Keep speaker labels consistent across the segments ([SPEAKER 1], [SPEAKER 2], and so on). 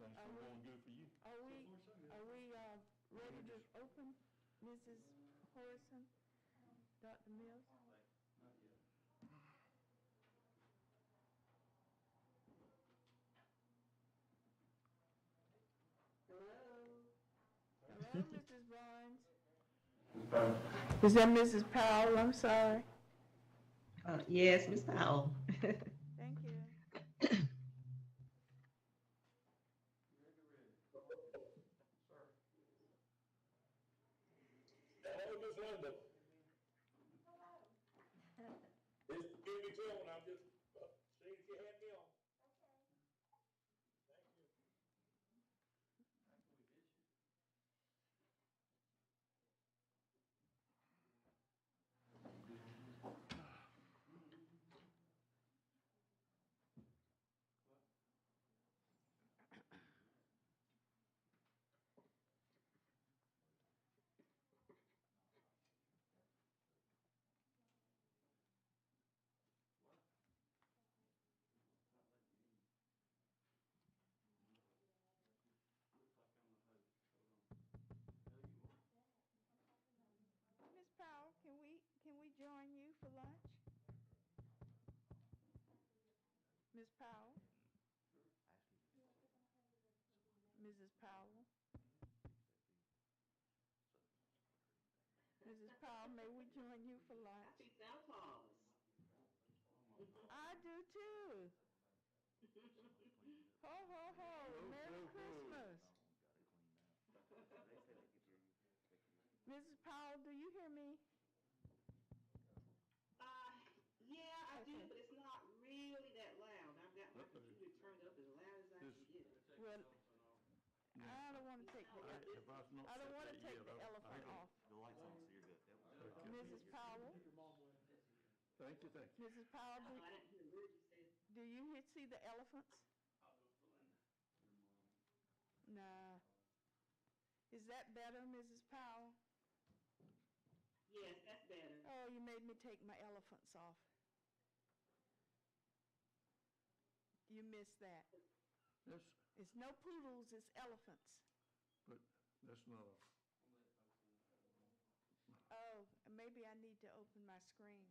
[SPEAKER 1] Everything's still going good for you?
[SPEAKER 2] Are we ready to open, Mrs. Horrison, Dr. Mills?
[SPEAKER 1] Not yet.
[SPEAKER 3] Hello?
[SPEAKER 2] Hello, Mrs. Barnes. Is that Mrs. Powell? I'm sorry.
[SPEAKER 3] Yes, Miss Powell.
[SPEAKER 2] Thank you.
[SPEAKER 1] Sir. Hello, Miss Linda. It's give me trouble, I'm just seeing if you had me on. Okay. Thank you. Actually, did you?
[SPEAKER 2] Miss Powell, can we join you for lunch? Miss Powell? Mrs. Powell? Mrs. Powell, may we join you for lunch?
[SPEAKER 3] Happy Santa Claus.
[SPEAKER 2] I do too. Ho, ho, ho. Merry Christmas. Mrs. Powell, do you hear me?
[SPEAKER 3] Yeah, I do,
[SPEAKER 2] Okay.
[SPEAKER 3] but it's not really that loud. I've got my computer turned up as loud as I can get it.
[SPEAKER 2] Well, I don't want to take the elephant off.
[SPEAKER 4] The light's on, so you're good.
[SPEAKER 2] Mrs. Powell?
[SPEAKER 1] Thank you, thank you.
[SPEAKER 2] Mrs. Powell,
[SPEAKER 3] I didn't hear a word you said.
[SPEAKER 2] do you see the elephants? Nah. Is that better, Mrs. Powell?
[SPEAKER 3] Yes, that's better.
[SPEAKER 2] Oh, you made me take my elephants off. You missed that.
[SPEAKER 1] Yes,
[SPEAKER 2] It's no poodles, it's elephants.
[SPEAKER 1] but that's not
[SPEAKER 2] Oh, maybe I need to open my screen.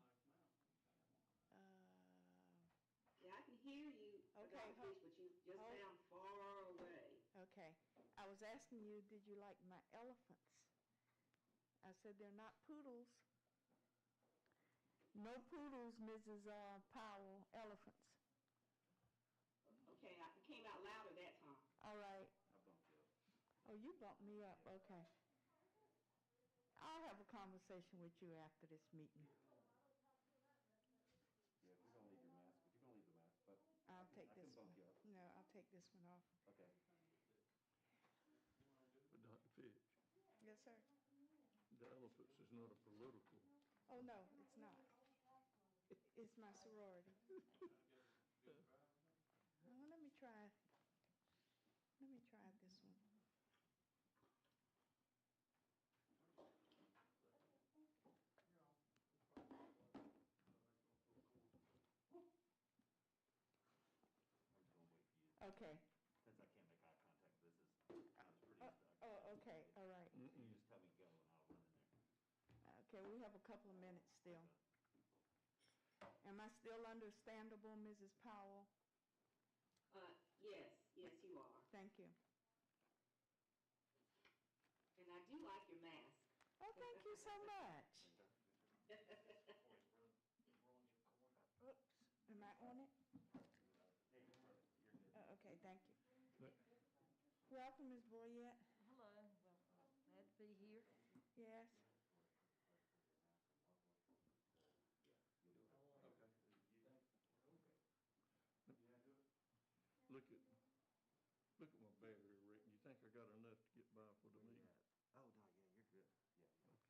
[SPEAKER 3] Yeah, I can hear you,
[SPEAKER 2] Okay,
[SPEAKER 3] Dr. Fish, but you just sound far away.
[SPEAKER 2] Okay. I was asking you, did you like my elephants? I said they're not poodles. No poodles, Mrs. Powell, elephants.
[SPEAKER 3] Okay, I came out louder that time.
[SPEAKER 2] All right.
[SPEAKER 4] I bumped you up.
[SPEAKER 2] Oh, you bumped me up. Okay. I'll have a conversation with you after this meeting.
[SPEAKER 4] Yeah, if you're gonna leave your mask, if you're gonna leave the mask, but
[SPEAKER 2] I'll take
[SPEAKER 4] I can
[SPEAKER 2] this
[SPEAKER 4] bump
[SPEAKER 2] one.
[SPEAKER 4] you up.
[SPEAKER 2] No, I'll take this one off.
[SPEAKER 4] Okay.
[SPEAKER 1] But Dr. Fitch,
[SPEAKER 2] Yes, sir.
[SPEAKER 1] the elephants is not a political.
[SPEAKER 2] Oh, no, it's not. It's my sorority. Well, let me try this one. Okay.
[SPEAKER 4] Since I can't make eye contact, this is not as pretty as Doug.
[SPEAKER 2] Oh, okay, all right.
[SPEAKER 4] You just tell me go and I'll run in there.
[SPEAKER 2] Okay, we have a couple of minutes still. Am I still understandable, Mrs. Powell?
[SPEAKER 3] Yes, you are.
[SPEAKER 2] Thank you.
[SPEAKER 3] And I do like your mask.
[SPEAKER 2] Oh, thank you so much. Oops, am I on it? Oh, okay, thank you. Welcome, Ms. Boyette.
[SPEAKER 5] Hello. Well, glad to be here.
[SPEAKER 2] Yes.
[SPEAKER 1] Look at my battery, Rick. You think I got enough to get by for the meeting?
[SPEAKER 4] Oh, no, yeah, you're good.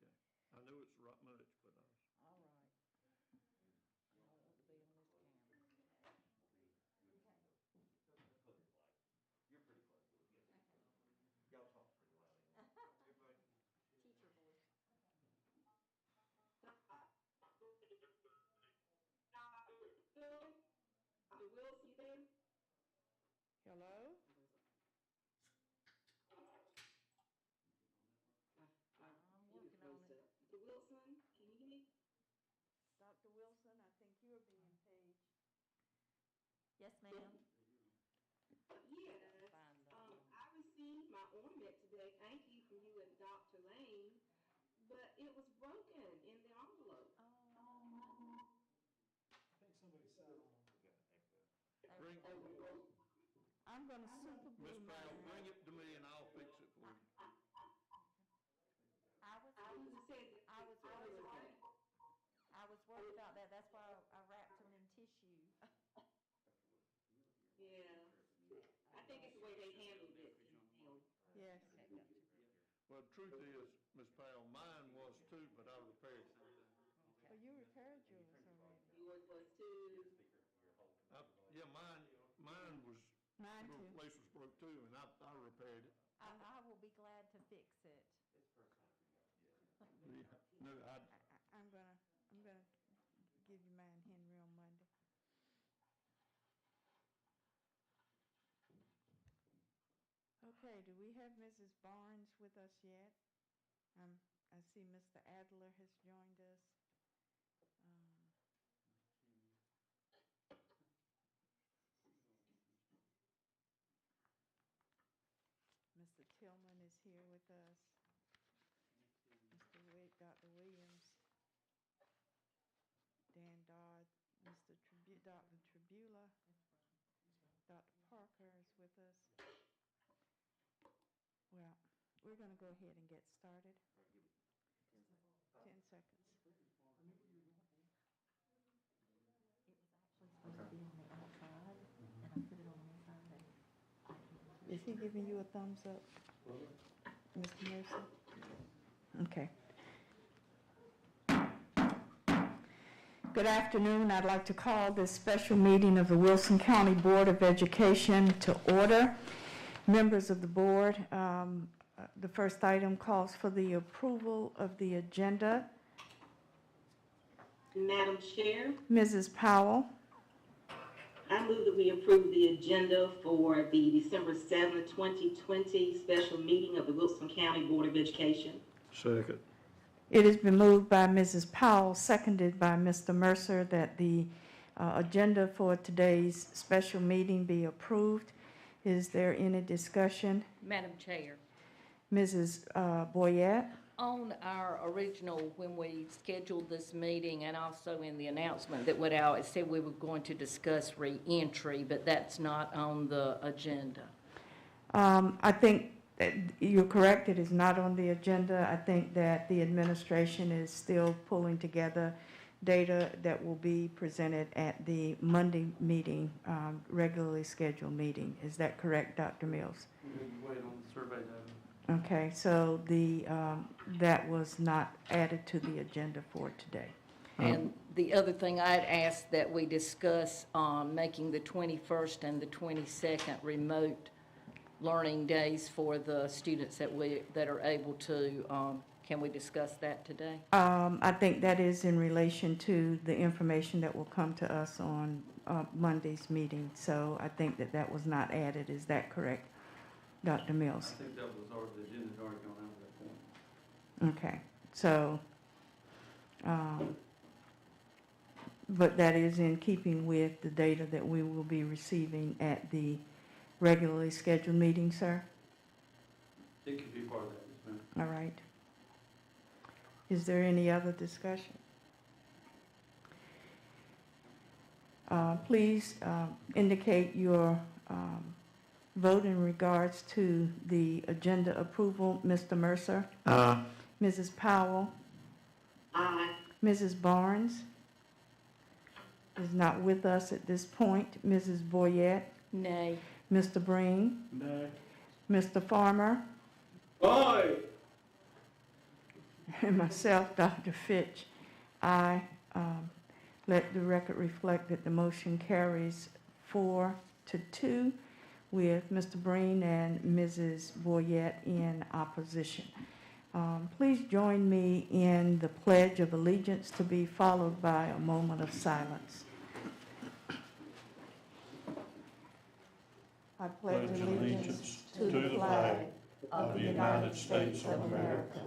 [SPEAKER 4] Yeah.
[SPEAKER 1] Okay. I know it's right much, but I was.
[SPEAKER 5] All right. I don't want to be on this camera.
[SPEAKER 4] Close your light. You're pretty close. Y'all talk pretty loud anyway.
[SPEAKER 5] Teacher voice.
[SPEAKER 3] Dr. Wilson, you there?
[SPEAKER 2] Hello? Wilson, I think you're being paged.
[SPEAKER 5] Yes, ma'am.
[SPEAKER 3] Yes,
[SPEAKER 5] Find the,
[SPEAKER 3] I received my ornament today, thank you, from you and Dr. Lane, but it was broken in the envelope.
[SPEAKER 5] oh,
[SPEAKER 6] I think somebody sat on them.
[SPEAKER 2] I'm gonna super glue
[SPEAKER 1] Miss Pam,
[SPEAKER 2] mine.
[SPEAKER 1] bring it to me and I'll fix it for you.
[SPEAKER 5] I was,
[SPEAKER 3] You said that
[SPEAKER 5] I was
[SPEAKER 3] it was
[SPEAKER 5] worried,
[SPEAKER 3] right.
[SPEAKER 5] I was worried about that, that's why I wrapped them in tissue.
[SPEAKER 3] Yeah, I think it's the way they handled it in mailing.
[SPEAKER 2] Yes.
[SPEAKER 5] Okay, gotcha.
[SPEAKER 1] Well, the truth is, Miss Pam, mine was too, but I repaired it.
[SPEAKER 2] Well, you repaired yours already.
[SPEAKER 3] Yours was too.
[SPEAKER 1] Yeah, mine was,
[SPEAKER 2] Mine
[SPEAKER 1] little
[SPEAKER 2] too.
[SPEAKER 1] lace was broke too, and I repaired it.
[SPEAKER 5] I will be glad to fix it.
[SPEAKER 1] Yeah, no,
[SPEAKER 2] I'm gonna give you mine, Henry, on Monday. Okay, do we have Mrs. Barnes with us yet? I see Mr. Adler has joined us. Mr. Tillman is here with us. Dr. Williams, Dan Dodd, Dr. Tribula, Dr. Parker is with us. Well, we're going to go ahead and get started. 10 seconds.
[SPEAKER 5] It was actually supposed to be on the outside, and I put it on the inside.
[SPEAKER 2] Is he giving you a thumbs up, Mr. Mercer? Okay. Good afternoon. I'd like to call this special meeting of the Wilson County Board of Education to order. Members of the board, the first item calls for the approval of the agenda.
[SPEAKER 3] Madam Chair,
[SPEAKER 2] Mrs. Powell,
[SPEAKER 3] I move that we approve the agenda for the December 7th, 2020 special meeting of the Wilson County Board of Education.
[SPEAKER 1] second.
[SPEAKER 2] it has been moved by Mrs. Powell, seconded by Mr. Mercer, that the agenda for today's special meeting be approved. Is there any discussion?
[SPEAKER 7] Madam Chair,
[SPEAKER 2] Mrs. Boyette?
[SPEAKER 7] on our original, when we scheduled this meeting, and also in the announcement that went out, it said we were going to discuss re-entry, but that's not on the agenda.
[SPEAKER 2] I think that you're correct, it is not on the agenda. I think that the administration is still pulling together data that will be presented at the Monday meeting, regularly scheduled meeting. Is that correct, Dr. Mills?
[SPEAKER 8] Wait on the survey data.
[SPEAKER 2] Okay, so that was not added to the agenda for today.
[SPEAKER 7] And the other thing I'd ask that we discuss making the 21st and the 22nd remote learning days for the students that are able to. Can we discuss that today?
[SPEAKER 2] I think that is in relation to the information that will come to us on Monday's meeting. So I think that was not added. Is that correct, Dr. Mills?
[SPEAKER 8] I think that was already, the agenda's already gone out at that point.
[SPEAKER 2] Okay, so, but that is in keeping with the data that we will be receiving at the regularly scheduled meeting, sir?
[SPEAKER 8] It could be part of that, yes, ma'am.
[SPEAKER 2] All right. Is there any other discussion? Please indicate your vote in regards to the agenda approval. Mr. Mercer? Mrs. Powell?
[SPEAKER 3] Aye.
[SPEAKER 2] Mrs. Barnes is not with us at this point. Mrs. Boyette?
[SPEAKER 7] Nay.
[SPEAKER 2] Mr. Breen?
[SPEAKER 8] No.
[SPEAKER 2] Mr. Farmer?
[SPEAKER 8] Aye.
[SPEAKER 2] And myself, Dr. Fitch. I let the record reflect that the motion carries 4-2 with Mr. Breen and Mrs. Boyette in opposition. Please join me in the Pledge of Allegiance, to be followed by a moment of silence. I pledge allegiance to the flag of the United States of America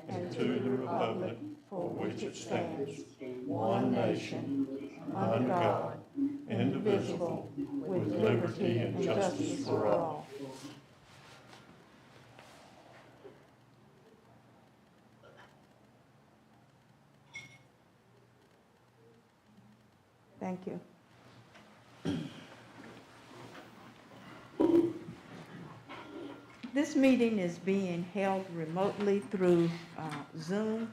[SPEAKER 2] and to the republic for which it stands, one nation, under God, indivisible, with liberty and justice for all. Thank you. This meeting is being held remotely through Zoom,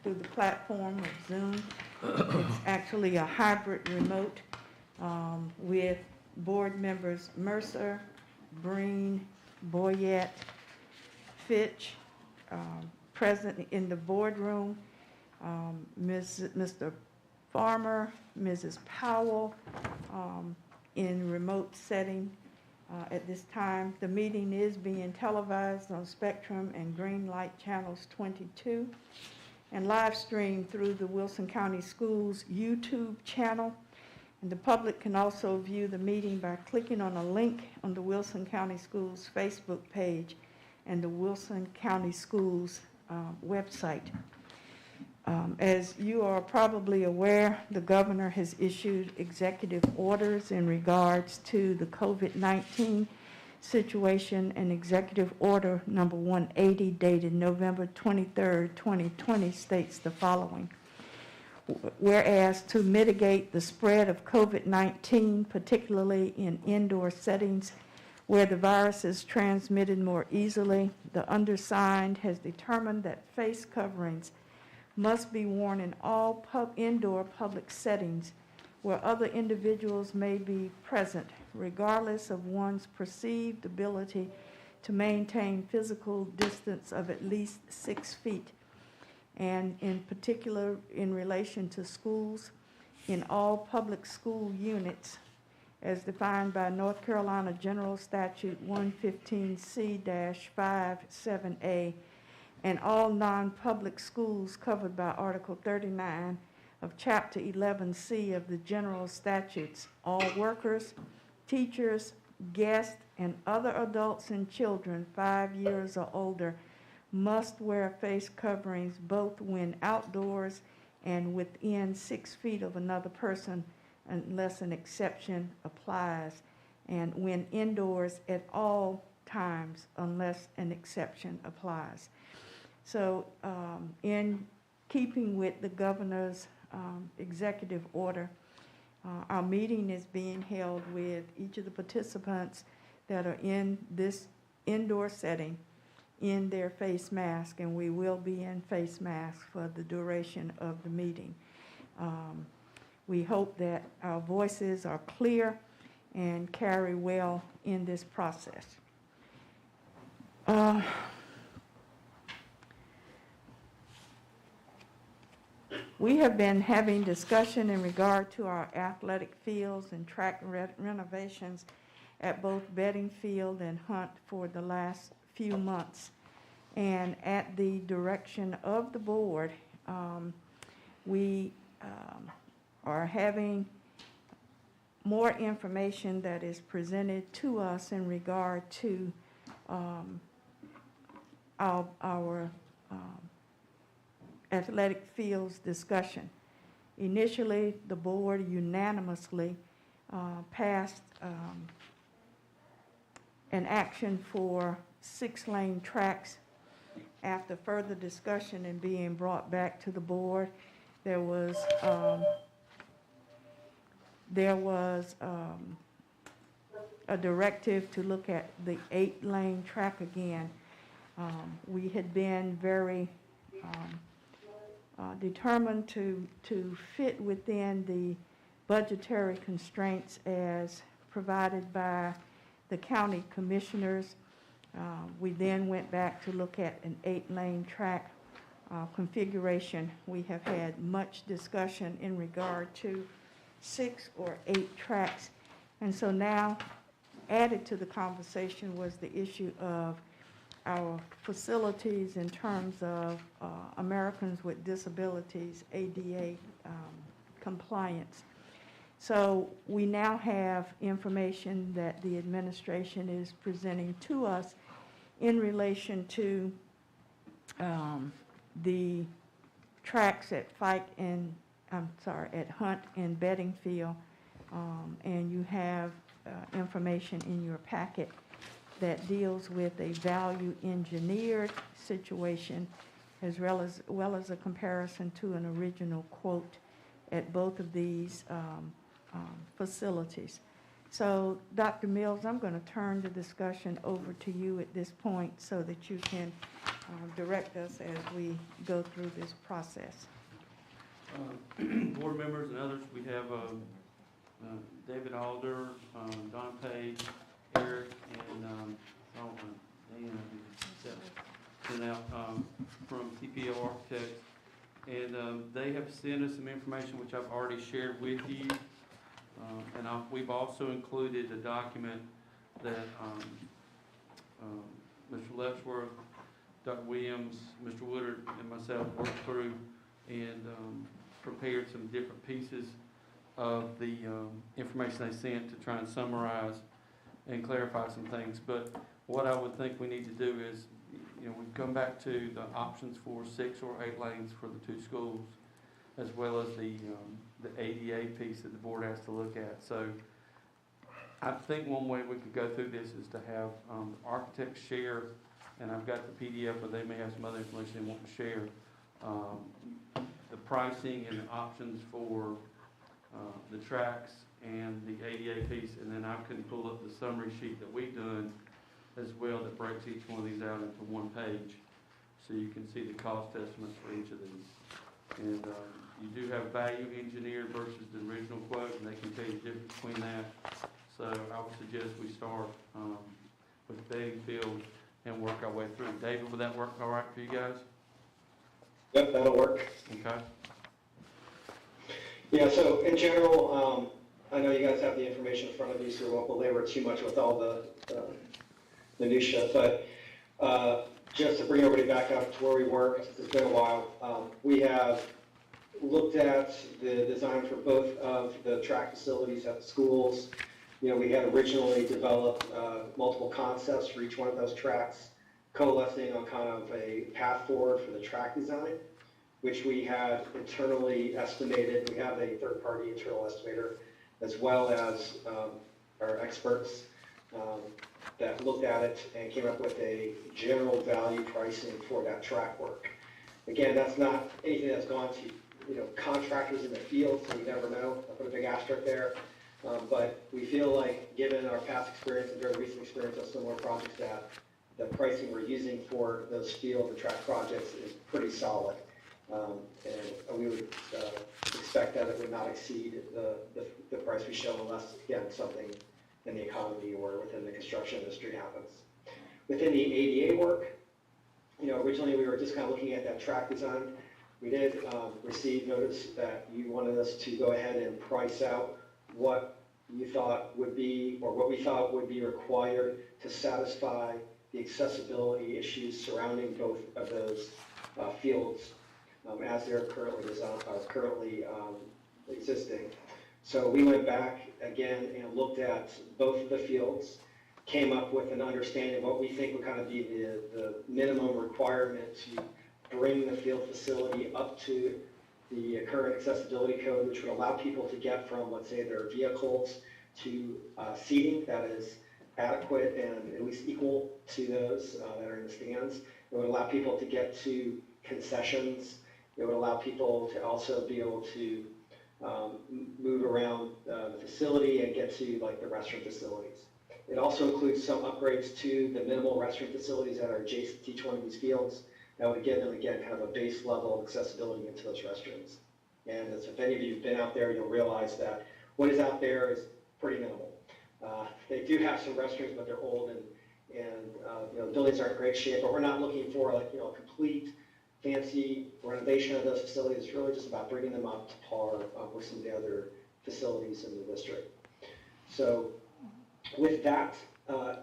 [SPEAKER 2] through the platform of Zoom. It's actually a hybrid remote with board members Mercer, Breen, Boyette, Fitch, present in the boardroom, Mr. Farmer, Mrs. Powell, in remote setting at this time. The meeting is being televised on Spectrum and Green Light Channels 22 and live streamed through the Wilson County Schools YouTube channel. And the public can also view the meeting by clicking on a link on the Wilson County Schools Facebook page and the Wilson County Schools website. As you are probably aware, the governor has issued executive orders in regards to the COVID-19 situation, and executive order number 180 dated November 23rd, 2020 states the following. Whereas to mitigate the spread of COVID-19, particularly in indoor settings where the virus is transmitted more easily, the undersigned has determined that face coverings must be worn in all indoor public settings where other individuals may be present, regardless of one's perceived ability to maintain physical distance of at least 6 feet, and in particular in relation to schools, in all public school units as defined by North Carolina General Statute 115C-57A, and all non-public schools covered by Article 39 of Chapter 11C of the General Statutes. All workers, teachers, guests, and other adults and children 5 years or older must wear face coverings both when outdoors and within 6 feet of another person unless an exception applies, and when indoors at all times unless an exception applies. So in keeping with the governor's executive order, our meeting is being held with each of the participants that are in this indoor setting in their face mask, and we will be in face masks for the duration of the meeting. We hope that our voices are clear and carry well in this process. We have been having discussion in regard to our athletic fields and track renovations at both Beddingfield and Hunt for the last few months. And at the direction of the board, we are having more information that is presented to us in regard to our athletic fields discussion. Initially, the board unanimously passed an action for 6-lane tracks. After further discussion and being brought back to the board, there was a directive to look at the 8-lane track again. We had been very determined to fit within the budgetary constraints as provided by the county commissioners. We then went back to look at an 8-lane track configuration. We have had much discussion in regard to 6 or 8 tracks. And so now, added to the conversation was the issue of our facilities in terms of Americans with Disabilities, ADA compliance. So we now have information that the administration is presenting to us in relation to the tracks at at Hunt and Beddingfield, and you have information in your packet that deals with a value engineered situation as well as a comparison to an original quote at both of these facilities. So, Dr. Mills, I'm going to turn the discussion over to you at this point so that you can direct us as we go through this process.
[SPEAKER 8] Board members and others, we have David Alder, Don Page, Eric, and Dan, sent out from TPO Architects. And they have sent us some information which I've already shared with you. And we've also included a document that Mr. Letchworth, Dr. Williams, Mr. Woodard, and myself worked through and prepared some different pieces of the information they sent to try and summarize and clarify some things. But what I would think we need to do is, we've come back to the options for 6 or 8 lanes for the 2 schools, as well as the ADA piece that the board has to look at. So I think one way we could go through this is to have architects share, and I've got the PDF, but they may have some other information they want to share, the pricing and the options for the tracks and the ADA piece, and then I can pull up the summary sheet that we've done as well that breaks each one of these out into one page, so you can see the cost estimates for each of these. And you do have value engineered versus the original quote, and they can tell you the difference between that. So I would suggest we start with Beddingfield and work our way through. David, would that work all right for you guys?
[SPEAKER 9] Yep, that'll work.
[SPEAKER 8] Okay.
[SPEAKER 9] Yeah, so in general, I know you guys have the information in front of you, so we won't belabor too much with all the minutia, but just to bring everybody back up to where we were, since it's been a while, we have looked at the design for both of the track facilities at the schools. We had originally developed multiple concepts for each one of those tracks, coalescing on kind of a path forward for the track design, which we had internally estimated. We have a third-party internal estimator, as well as our experts that looked at it and came up with a general value pricing for that track work. Again, that's not anything that's gone to contractors in the field, so we never know. I'll put a big asterisk there. But we feel like, given our past experience and very recent experience of similar projects, that the pricing we're using for those field and track projects is pretty solid. And we would expect that it would not exceed the price we show, unless, again, something in the economy or within the construction industry happens. Within the ADA work, originally we were just kind of looking at that track design. We did receive notice that you wanted us to go ahead and price out what you thought would be, or what we thought would be required to satisfy the accessibility issues surrounding both of those fields as they're currently existing. So we went back again and looked at both of the fields, came up with an understanding of what we think would kind of be the minimum requirement to bring the field facility up to the current accessibility code, which would allow people to get from, let's say, their vehicles to seating that is adequate and at least equal to those that are in the stands. It would allow people to get to concessions. It would allow people to also be able to move around the facility and get to like the restroom facilities. It also includes some upgrades to the minimal restroom facilities that are adjacent to each one of these fields. That would give them, again, kind of a base level of accessibility into those restrooms. And as if any of you have been out there, you'll realize that what is out there is pretty minimal. They do have some restrooms, but they're old and the buildings are in great shape, but we're not looking for a complete fancy renovation of those facilities. It's really just about bringing them up to par with some of the other facilities in the district. So with that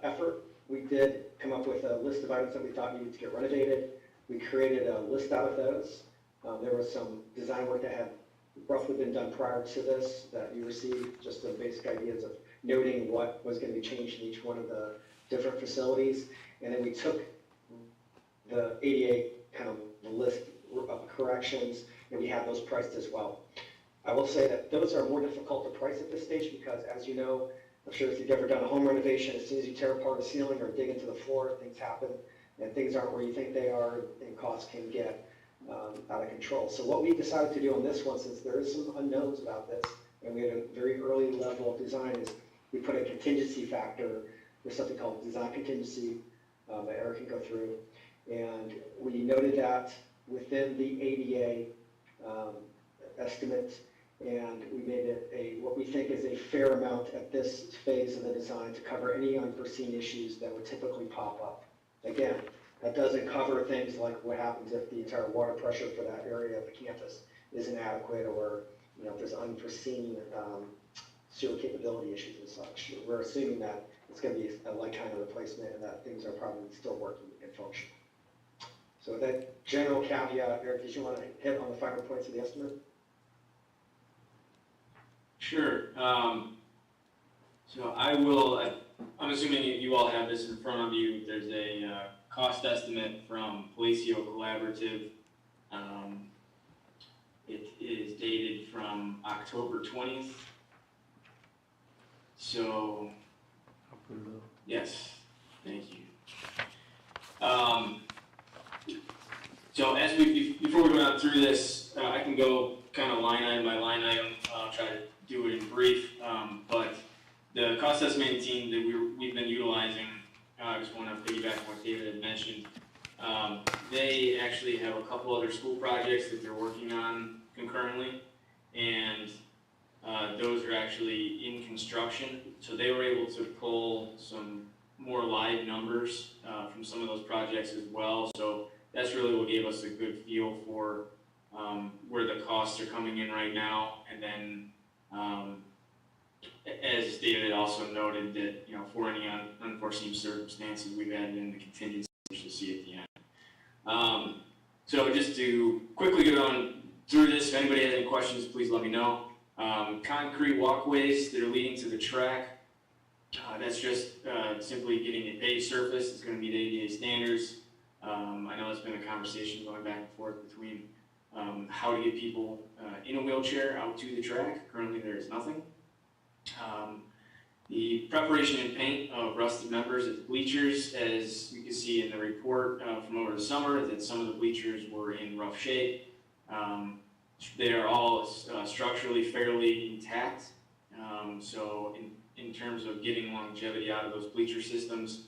[SPEAKER 9] effort, we did come up with a list of items that we thought needed to get renovated. We created a list out of those. There was some design work that had roughly been done prior to this that you received, just the basic ideas of noting what was going to be changed in each one of the different facilities. And then we took the 88 kind of list corrections, and we have those priced as well. I will say that those are more difficult to price at this stage because, as you know, I'm sure if you've ever done a home renovation, as soon as you tear apart a ceiling or dig into the floor, things happen, and things aren't where you think they are, and costs can get out of control. So what we decided to do on this one, since there is some unknowns about this, and we had a very early level of design, is we put a contingency factor. There's something called design contingency that Eric can go through, and we noted that within the ADA estimate, and we made it what we think is a fair amount at this phase of the design to cover any unforeseen issues that would typically pop up. Again, that doesn't cover things like what happens if the entire water pressure for that area of the campus is inadequate, or if there's unforeseen sewer capability issues and such. We're assuming that it's going to be a like kind of replacement and that things are probably still working and functional. So with that general caveat, Eric, did you want to hit on the finer points of the estimate?
[SPEAKER 10] Sure. So I will, I'm assuming you all have this in front of you. There's a cost estimate from Palacio Collaborative. It is dated from October 20th. So,
[SPEAKER 8] I'll put it up.
[SPEAKER 10] yes, thank you. So before we go down through this, I can go kind of line item by line item. I'll try to do it in brief, but the cost estimating team that we've been utilizing, I just want to piggyback on what David had mentioned. They actually have a couple other school projects that they're working on concurrently, and those are actually in construction. So they were able to pull some more live numbers from some of those projects as well. So that's really what gave us a good feel for where the costs are coming in right now. And then, as David also noted, that for any unforeseen circumstances, we've added in the contingency, which you'll see at the end. So just to quickly go on through this, if anybody has any questions, please let me know. Concrete walkways that are leading to the track. That's just simply getting a paved surface. It's going to meet ADA standards. I know there's been a conversation going back and forth between how to get people in a wheelchair out to the track. Currently, there is nothing. The preparation and paint of rusted members at the bleachers, as you can see in the report from over the summer, that some of the bleachers were in rough shape. They are all structurally fairly intact. So in terms of getting longevity out of those bleacher systems,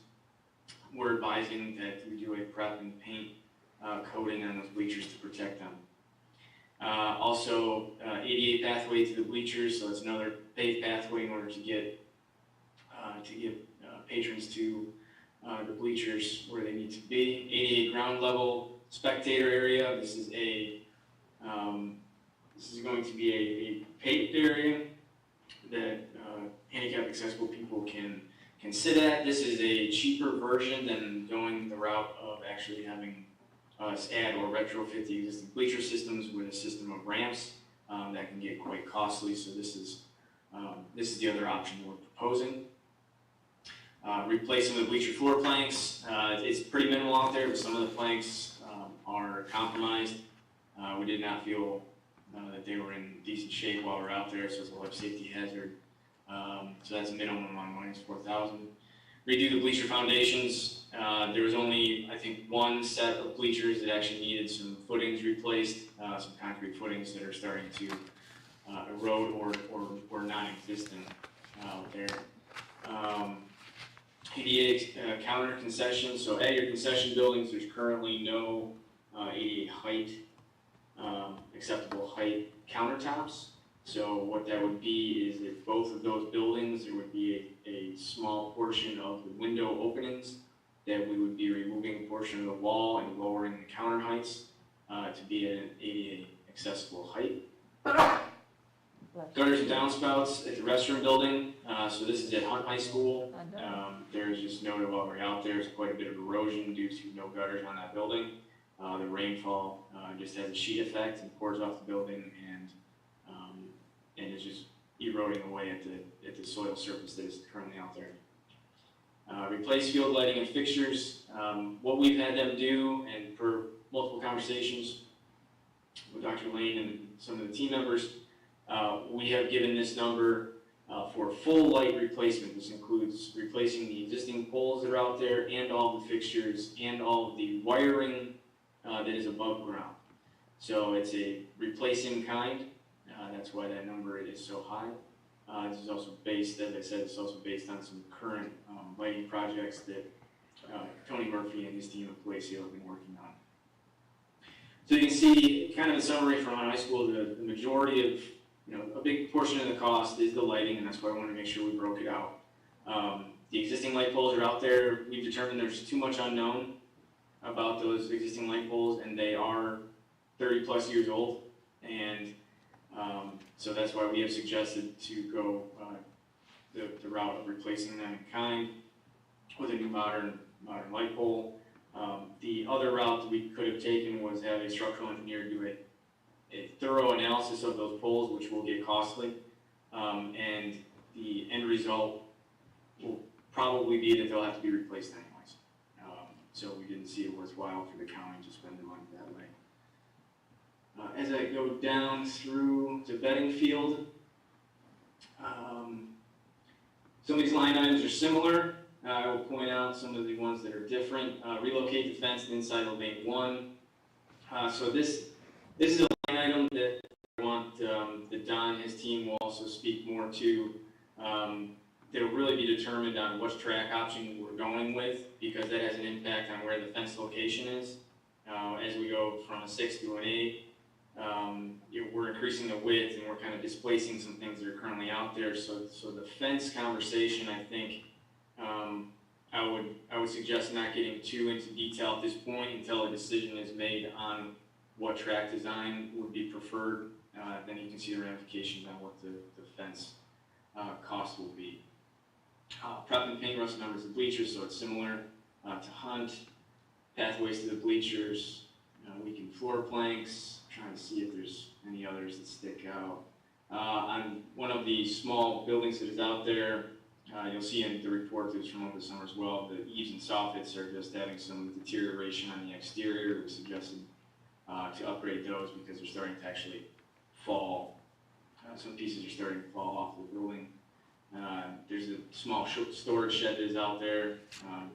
[SPEAKER 10] we're advising that we do a prep and paint coating on those bleachers to protect them. Also, ADA pathway to the bleachers, so it's another paved pathway in order to get patrons to the bleachers where they need to be. ADA ground level spectator area. This is going to be a paved area that handicap accessible people can sit at. This is a cheaper version than going the route of actually having us add or retrofit the existing bleacher systems with a system of ramps. That can get quite costly, so this is the other option we're proposing. Replace some of the bleacher floor planks. It's pretty minimal out there, but some of the planks are compromised. We did not feel that they were in decent shape while we're out there, so it's a life safety hazard. So that's a minimum amount of money, it's $4,000. Redo the bleacher foundations. There was only, I think, one set of bleachers that actually needed some footings replaced, some concrete footings that are starting to erode or non-existent out there. ADA counter concessions. So at your concession buildings, there's currently no ADA height, acceptable height countertops. So what that would be is that both of those buildings, there would be a small portion of the window openings that we would be removing a portion of the wall and lowering the counter heights to be at an ADA accessible height. Gutters and downspouts at the restroom building. So this is at Hunt High School. There's just noted while we're out there, there's quite a bit of erosion due to no gutters on that building. The rainfall just has a sheet effect and pours off the building, and it's just eroding away at the soil surface that is currently out there. Replace field lighting and fixtures. What we've had them do, and per multiple conversations with Dr. Lane and some of the team members, we have given this number for full light replacement. This includes replacing the existing poles that are out there and all the fixtures and all of the wiring that is above ground. So it's a replacing kind. That's why that number is so high. This is also based, as I said, it's also based on some current lighting projects that Tony Murphy and his team at Palacio have been working on. So you can see kind of a summary from high school, the majority of, a big portion of the cost is the lighting, and that's why I wanted to make sure we broke it out. The existing light poles are out there. We've determined there's too much unknown about those existing light poles, and they are 30 plus years old, and so that's why we have suggested to go the route of replacing them in kind with a new modern light pole. The other route that we could have taken was have a structural engineer do a thorough analysis of those poles, which will get costly, and the end result will probably be that they'll have to be replaced anyways. So we didn't see it worthwhile for the county to spend the money that way. As I go down through to Beddingfield, some of these line items are similar. I will point out some of the ones that are different. Relocate the fence inside of lane 1. So this is a line item that I want that Don and his team will also speak more to. That will really be determined on which track option we're going with, because that has an impact on where the fence location is. As we go from a 6 to an 8, we're increasing the width and we're kind of displacing some things that are currently out there. So the fence conversation, I think, I would suggest not getting too into detail at this point until a decision is made on what track design would be preferred. Then you can see the ramifications on what the fence cost will be. Prep and paint rust numbers the bleachers, so it's similar to Hunt. Pathways to the bleachers, weakened floor planks. I'm trying to see if there's any others that stick out. On one of the small buildings that is out there, you'll see in the report that was from over the summer as well, the eaves and soffits are just having some deterioration on the exterior. We suggested to upgrade those because they're starting to actually fall. Some pieces are starting to fall off the building. There's a small storage shed that is out there,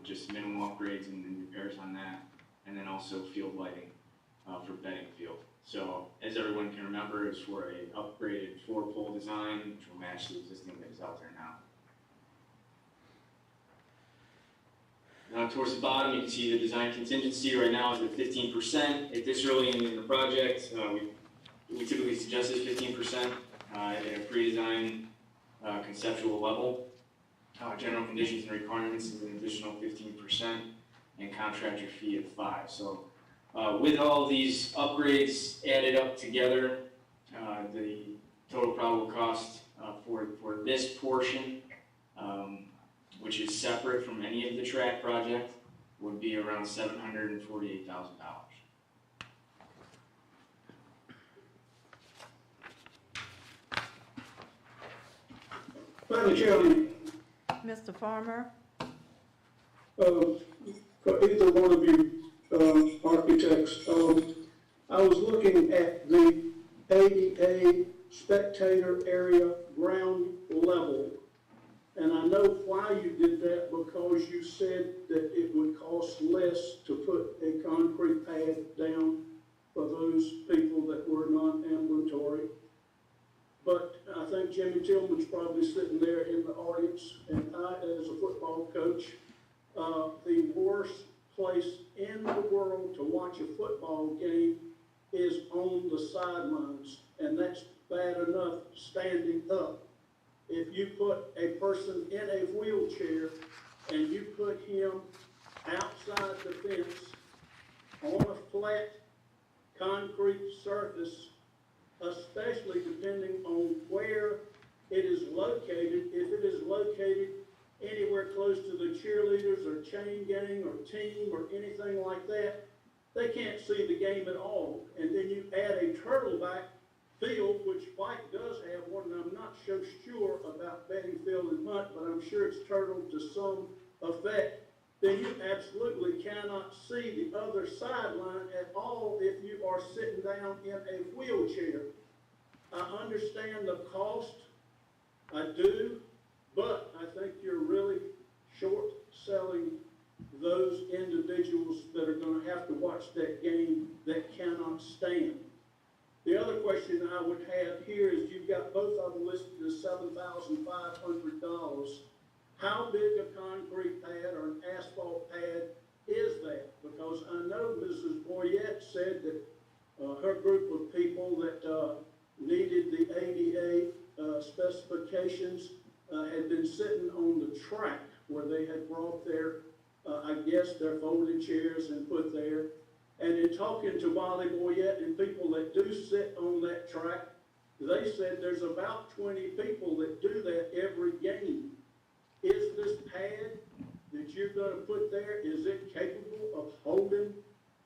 [SPEAKER 10] just minimal upgrades and repairs on that, and then also field lighting for Beddingfield. So as everyone can remember, it's for a upgraded 4-pole design, which will match the existing that is out there now. Now towards the bottom, you can see the design contingency right now is at 15%. At this early in the project, we typically suggest is 15% at a pre-design conceptual level. General conditions and requirements is an additional 15%, and contractor fee at 5%. So with all these upgrades added up together, the total probable cost for this portion, which is separate from any of the track project, would be around $748,000.
[SPEAKER 6] Madam Chairman,
[SPEAKER 2] Mr. Farmer?
[SPEAKER 6] for either one of you architects, I was looking at the ADA spectator area ground level, and I know why you did that, because you said that it would cost less to put a concrete pad down for those people that were non-ambulatory. But I think Jimmy Tillman's probably sitting there in the audience, and I, as a football coach, the worst place in the world to watch a football game is on the sidelines, and that's bad enough standing up. If you put a person in a wheelchair and you put him outside the fence on a flat concrete surface, especially depending on where it is located, if it is located anywhere close to the cheerleaders or chain gang or team or anything like that, they can't see the game at all. And then you add a turtleback field, which White does have one, and I'm not so sure about Beddingfield and Hunt, but I'm sure it's turtled to some effect. then you absolutely cannot see the other sideline at all if you are sitting down in a wheelchair. I understand the cost, I do, but I think you're really short selling those individuals that are gonna have to watch that game that cannot stand. The other question I would have here is you've got both of them listed as $7,500. How big a concrete pad or an asphalt pad is that? Because I know Mrs. Boyette said that her group of people that needed the ADA specifications had been sitting on the track where they had brought their, I guess, their folding chairs and put there. And in talking to Wally Boyette and people that do sit on that track, they said there's about 20 people that do that every game. Is this pad that you're gonna put there, is it capable of holding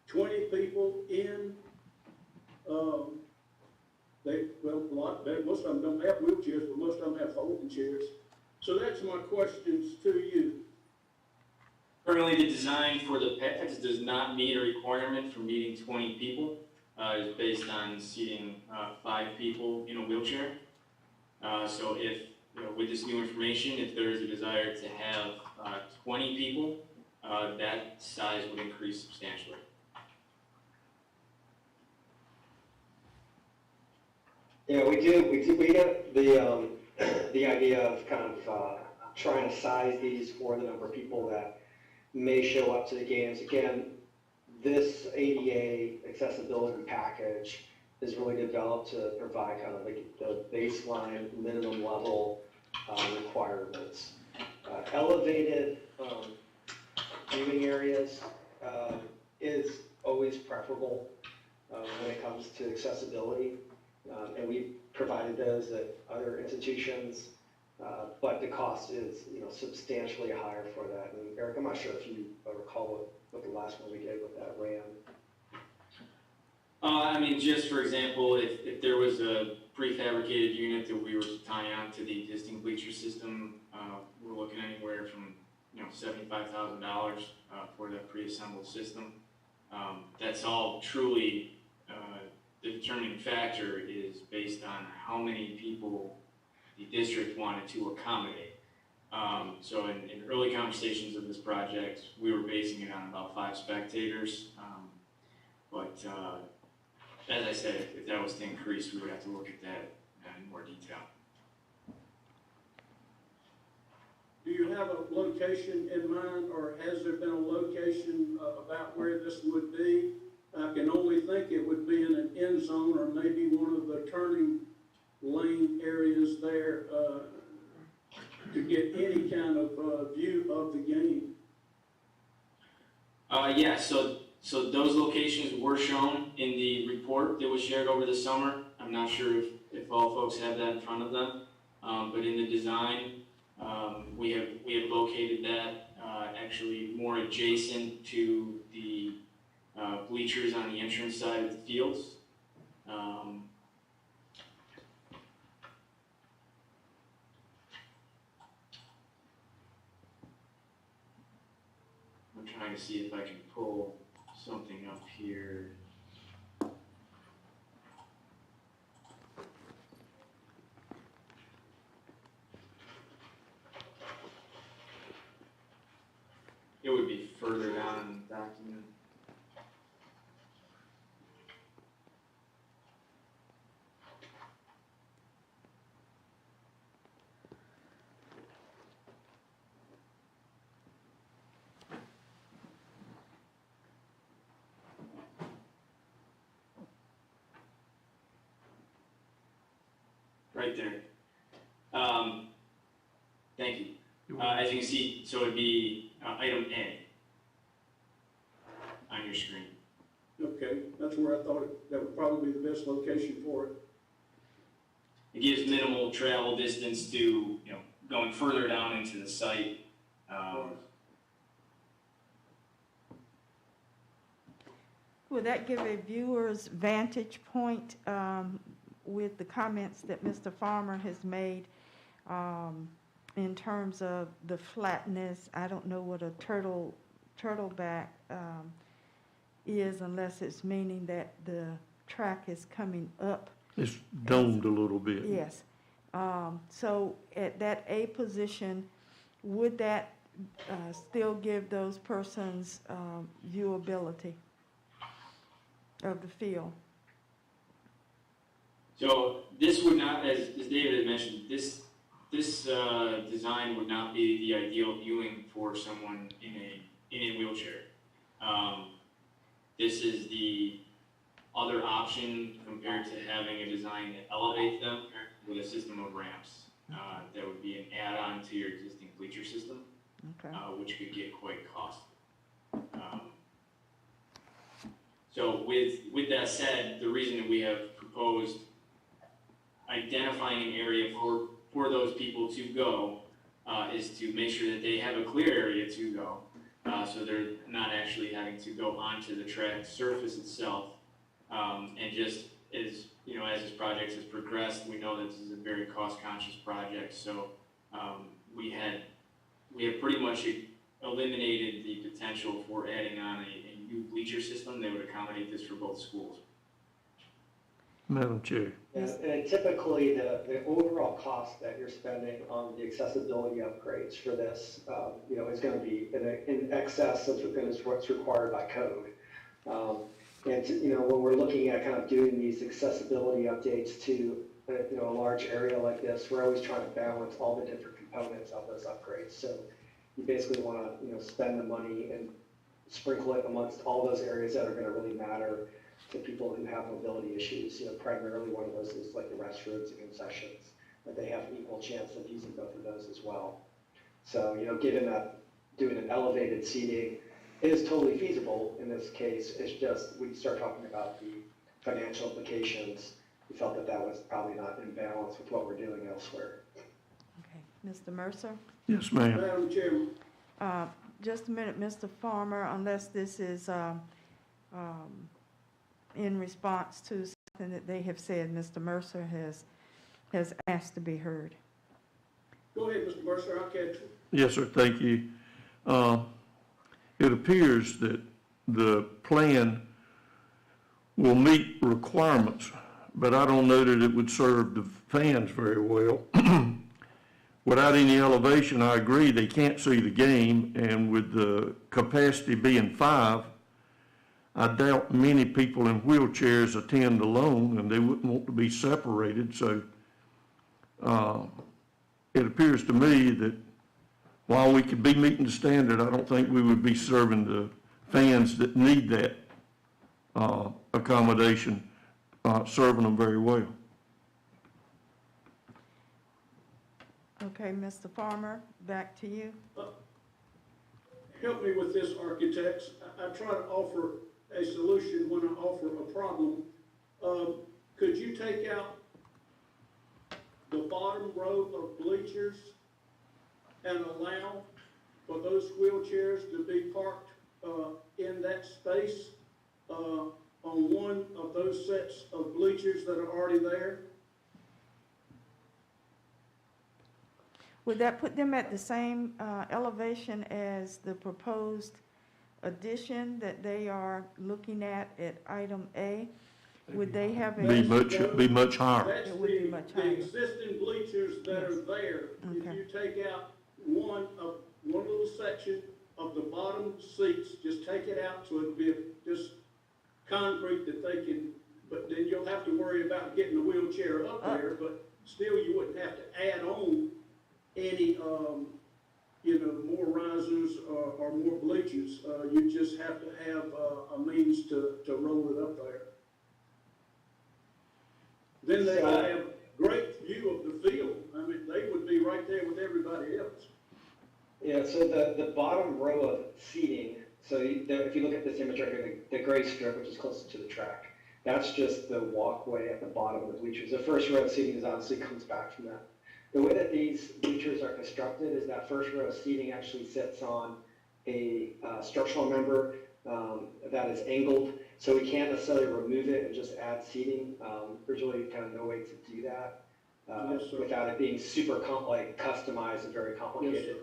[SPEAKER 6] 20 people in? Most of them don't have wheelchairs, but most of them have folding chairs. So that's my questions to you.
[SPEAKER 10] Currently, the design for the pads does not meet a requirement for meeting 20 people. It's based on seating 5 people in a wheelchair. So if, with this new information, if there is a desire to have 20 people, that size would increase substantially.
[SPEAKER 9] Yeah, we get the idea of kind of trying to size these for the number of people that may show up to the games. Again, this ADA accessibility package is really developed to provide kind of the baseline minimum level requirements. Elevated viewing areas is always preferable when it comes to accessibility. And we provided those at other institutions, but the cost is, substantially higher for that. And Eric, I'm not sure if you recall what the last one we did with that ran.
[SPEAKER 10] Just for example, if there was a prefabricated unit that we were to tie on to the existing bleacher system, we're looking anywhere from, $75,000 for that pre-assembled system. That's all truly. The determining factor is based on how many people the district wanted to accommodate. So in early conversations of this project, we were basing it on about 5 spectators. But as I said, if that was to increase, we would have to look at that in more detail.
[SPEAKER 6] Do you have a location in mind, or has there been a location about where this would be? I can only think it would be in an end zone or maybe one of the turning lane areas there to get any kind of view of the game.
[SPEAKER 10] Yeah, so those locations were shown in the report that was shared over the summer. I'm not sure if all folks have that in front of them, but in the design, we have located that actually more adjacent to the bleachers on the entrance side of the fields. I'm trying to see if I can pull something up here. It would be further down in the document. Right there. Thank you. As you can see, so it'd be item A on your screen.
[SPEAKER 6] Okay, that's where I thought that would probably be the best location for it.
[SPEAKER 10] It gives minimal travel distance to, going further down into the site.
[SPEAKER 2] Would that give a viewer's vantage point with the comments that Mr. Farmer has made in terms of the flatness? I don't know what a turtle turtleback is, unless it's meaning that the track is coming up.
[SPEAKER 1] It's domed a little bit.
[SPEAKER 2] Yes. So at that A position, would that still give those persons viewability of the field?
[SPEAKER 10] So this would not, as David had mentioned, this design would not be the ideal viewing for someone in a wheelchair. This is the other option compared to having a design that elevates them with a system of ramps. That would be an add-on to your existing bleacher system,
[SPEAKER 2] Okay.
[SPEAKER 10] which could get quite costly. So with that said, the reason that we have proposed identifying an area for those people to go is to make sure that they have a clear area to go, so they're not actually having to go onto the track surface itself. And just as you know, as this project has progressed, we know that this is a very cost-conscious project. So we have pretty much eliminated the potential for adding on a new bleacher system that would accommodate this for both schools.
[SPEAKER 1] Madam Chair.
[SPEAKER 9] And typically, the overall cost that you're spending on the accessibility upgrades for this, is going to be in excess of what's required by code. When we're looking at kind of doing these accessibility updates to, a large area like this, we're always trying to balance all the different components of those upgrades. So you basically want to, spend the money and sprinkle it amongst all those areas that are going to really matter to people who have mobility issues. Primarily one of those is like the restrooms and concessions, that they have an equal chance of using both of those as well. So, given that doing an elevated seating is totally feasible in this case, it's just, when you start talking about the financial implications, we felt that that was probably not in balance with what we're doing elsewhere.
[SPEAKER 2] Okay. Mr. Mercer?
[SPEAKER 1] Yes, ma'am.
[SPEAKER 6] Madam Chair,
[SPEAKER 2] Just a minute, Mr. Farmer, unless this is in response to something that they have said, Mr. Mercer has asked to be heard.
[SPEAKER 6] go ahead, Mr. Mercer, I'll catch you.
[SPEAKER 1] Yes, sir, thank you. It appears that the plan will meet requirements, but I don't know that it would serve the fans very well. Without any elevation, I agree, they can't see the game, and with the capacity being 5, I doubt many people in wheelchairs attend alone, and they wouldn't want to be separated. So it appears to me that while we could be meeting the standard, I don't think we would be serving the fans that need that accommodation, serving them very well.
[SPEAKER 2] Okay, Mr. Farmer, back to you.
[SPEAKER 6] Help me with this, architects. I try to offer a solution when I offer a problem. Could you take out the bottom row of bleachers and allow for those wheelchairs to be parked in that space on one of those sets of bleachers that are already there?
[SPEAKER 2] Would that put them at the same elevation as the proposed addition that they are looking at item A? Would they have a?
[SPEAKER 1] Be much higher.
[SPEAKER 6] That's
[SPEAKER 2] It would be much
[SPEAKER 6] the
[SPEAKER 2] higher.
[SPEAKER 6] existing bleachers that are there. If
[SPEAKER 2] Okay.
[SPEAKER 6] you take out one little section of the bottom seats, just take it out so it'll be just concrete that they can, but then you'll have to worry about getting the wheelchair up there, but still you wouldn't have to add on any, more risers or more bleachers. You just have to have a means to roll it up there. Then they would have great view of the field. I mean, they would be right there with everybody else.
[SPEAKER 9] Yeah, so the bottom row of seating, so if you look at this image right here, the gray strip, which is closest to the track, that's just the walkway at the bottom of the bleachers. The first row of seating is obviously comes back from that. The way that these bleachers are constructed is that first row of seating actually sits on a structural member that is angled, so we can't necessarily remove it and just add seating. There's really kind of no way to do that
[SPEAKER 6] Yes, sir.
[SPEAKER 9] without it being super customized and very complicated.
[SPEAKER 6] Yes,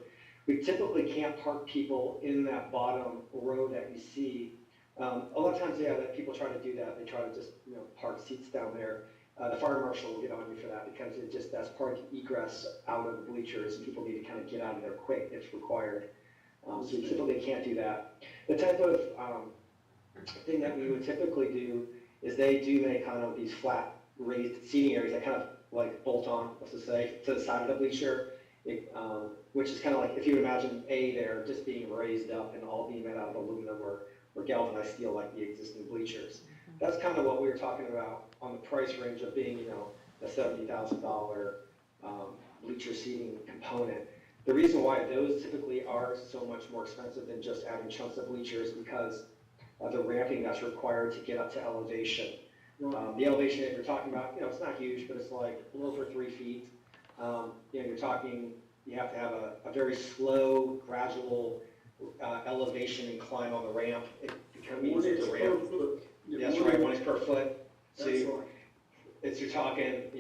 [SPEAKER 9] We typically can't park people in that bottom row that you see. A lot of times, yeah, that people try to do that. They try to just, park seats down there. The fire marshal will get on you for that because that's part of the egress out of the bleachers. People need to kind of get out of there quick if required. So we typically can't do that. The type of thing that we would typically do is they do make kind of these flat raised seating areas that kind of like bolt on, let's just say, to the side of the bleacher, which is kind of like, if you imagine there just being raised up and all being made out of aluminum or galvanized steel like the existing bleachers. That's kind of what we were talking about on the price range of being, a $70,000 bleacher seating component. The reason why those typically are so much more expensive than just adding chunks of bleachers because of the ramping that's required to get up to elevation. The elevation that you're talking about, it's not huge, but it's like a little over 3 feet. You're talking, you have to have a very slow, gradual elevation and climb on the ramp. It becomes easier to ramp. That's right, 1 inch per foot. So you're talking,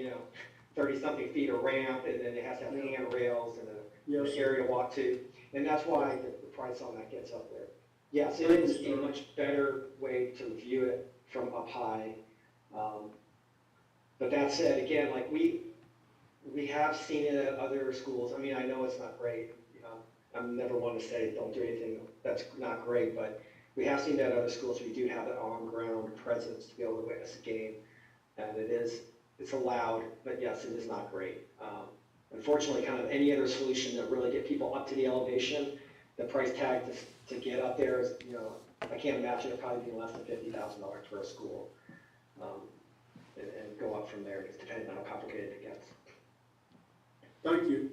[SPEAKER 9] 30-something feet of ramp, and then it has to have handrails and an area to walk to. And that's why the price on that gets up there. Yes, it is a much better way to view it from up high. But that said, again, like we have seen it at other schools. I mean, I know it's not great. I'm never one to say don't do anything that's not great, but we have seen that at other schools. We do have an on-ground presence to be able to witness a game, and it's allowed, but yes, it is not great. Unfortunately, kind of any other solution that really get people up to the elevation, the price tag to get up there is, I can't imagine it probably being less than $50,000 for a school, and go up from there, just depending on how complicated it gets.
[SPEAKER 6] Thank you.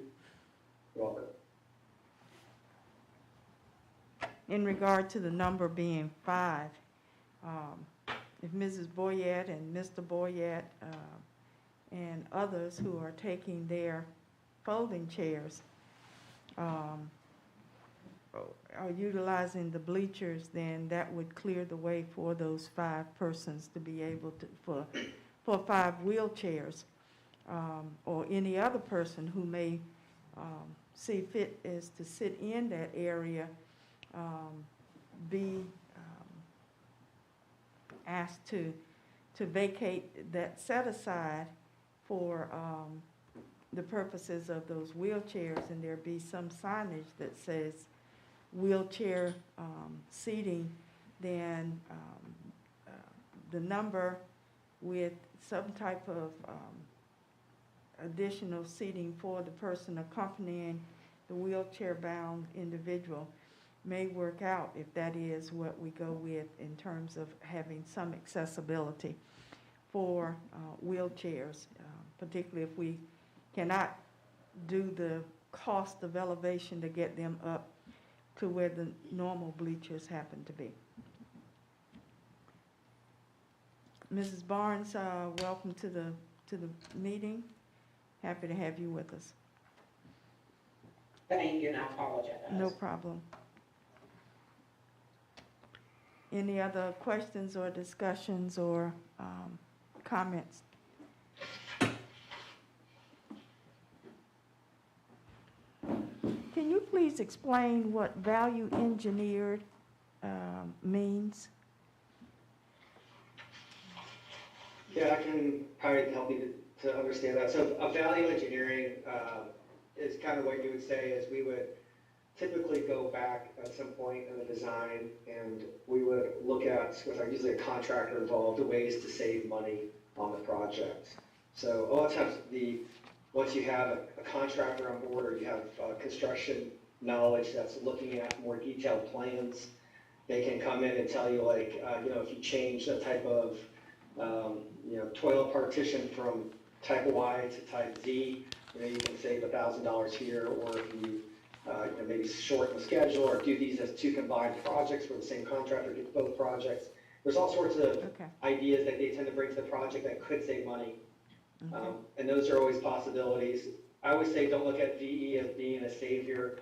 [SPEAKER 9] You're welcome.
[SPEAKER 2] In regard to the number being 5, if Mrs. Boyette and Mr. Boyette and others who are taking their folding chairs are utilizing the bleachers, then that would clear the way for those 5 persons to be able to, for 5 wheelchairs, or any other person who may see fit as to sit in that area, be asked to vacate that set aside for the purposes of those wheelchairs, and there be some signage that says wheelchair seating, then the number with some type of additional seating for the person accompanying the wheelchair-bound individual may work out if that is what we go with in terms of having some accessibility for wheelchairs, particularly if we cannot do the cost of elevation to get them up to where the normal bleachers happen to be. Mrs. Barnes, welcome to the meeting. Happy to have you with us.
[SPEAKER 3] Thank you, and I apologize.
[SPEAKER 2] No problem. Any other questions or discussions or comments? Can you please explain what value engineered means?
[SPEAKER 9] Yeah, I can probably help you to understand that. So a value engineering is kind of what you would say is we would typically go back at some point in the design and we would look at, with usually a contractor involved, the ways to save money on the project. So a lot of times once you have a contractor on board or you have construction knowledge that's looking at more detailed plans, they can come in and tell you like, if you change the type of toilet partition from type Y to type Z, you can save $1,000 here, or if you maybe shorten the schedule or do these as 2 combined projects where the same contractor gets both projects. There's all sorts of ideas that they tend to bring to the project that could save money. And those are always possibilities. I always say don't look at VE as being a savior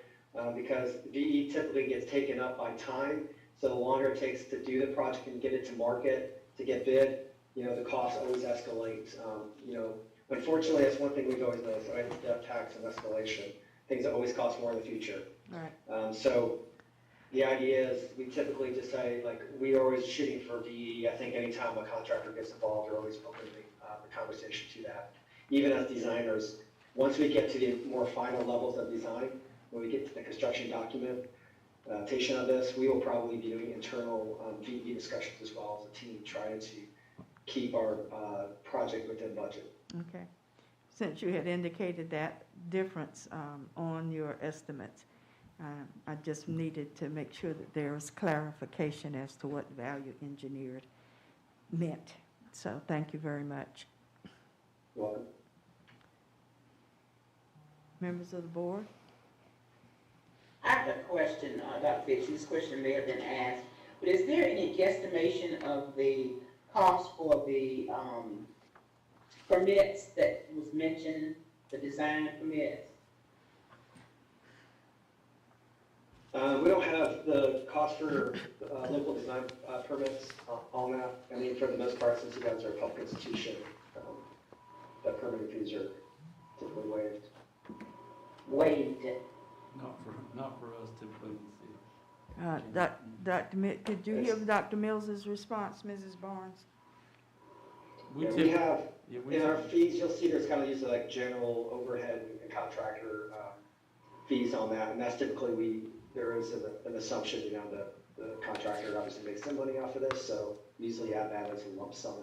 [SPEAKER 9] because VE typically gets taken up by time. So the longer it takes to do the project and get it to market, to get bid, the cost always escalates. Unfortunately, that's one thing we've always noticed, right? Death tax and escalation. Things that always cost more in the future.
[SPEAKER 2] Right.
[SPEAKER 9] So the idea is we typically just say, like, we are always shooting for VE. I think anytime a contractor gets involved, we're always open the conversation to that. Even as designers, once we get to the more final levels of design, when we get to the construction documentation of this, we will probably be doing internal VE discussions as well as a team, trying to keep our project within budget.
[SPEAKER 2] Okay. Since you had indicated that difference on your estimates, I just needed to make sure that there was clarification as to what value engineered meant. So thank you very much.
[SPEAKER 9] You're welcome.
[SPEAKER 2] Members of the board?
[SPEAKER 11] I have a question, Dr. Fitch. This question may have been asked, but is there any guesstimation of the cost for the permits that was mentioned, the design permits?
[SPEAKER 9] We don't have the cost for local design permits on that. I mean, for the most part, since you guys are a public institution, the permitting fees are typically waived.
[SPEAKER 11] Waived.
[SPEAKER 8] Not for us typically in the city.
[SPEAKER 2] Dr. Did you hear Dr. Mills's response, Mrs. Barnes?
[SPEAKER 9] We have, in our fees, you'll see there's kind of usually like general overhead and contractor fees on that, and that's typically there is an assumption, you know, the contractor obviously makes some money off of this, so usually add that as a lump sum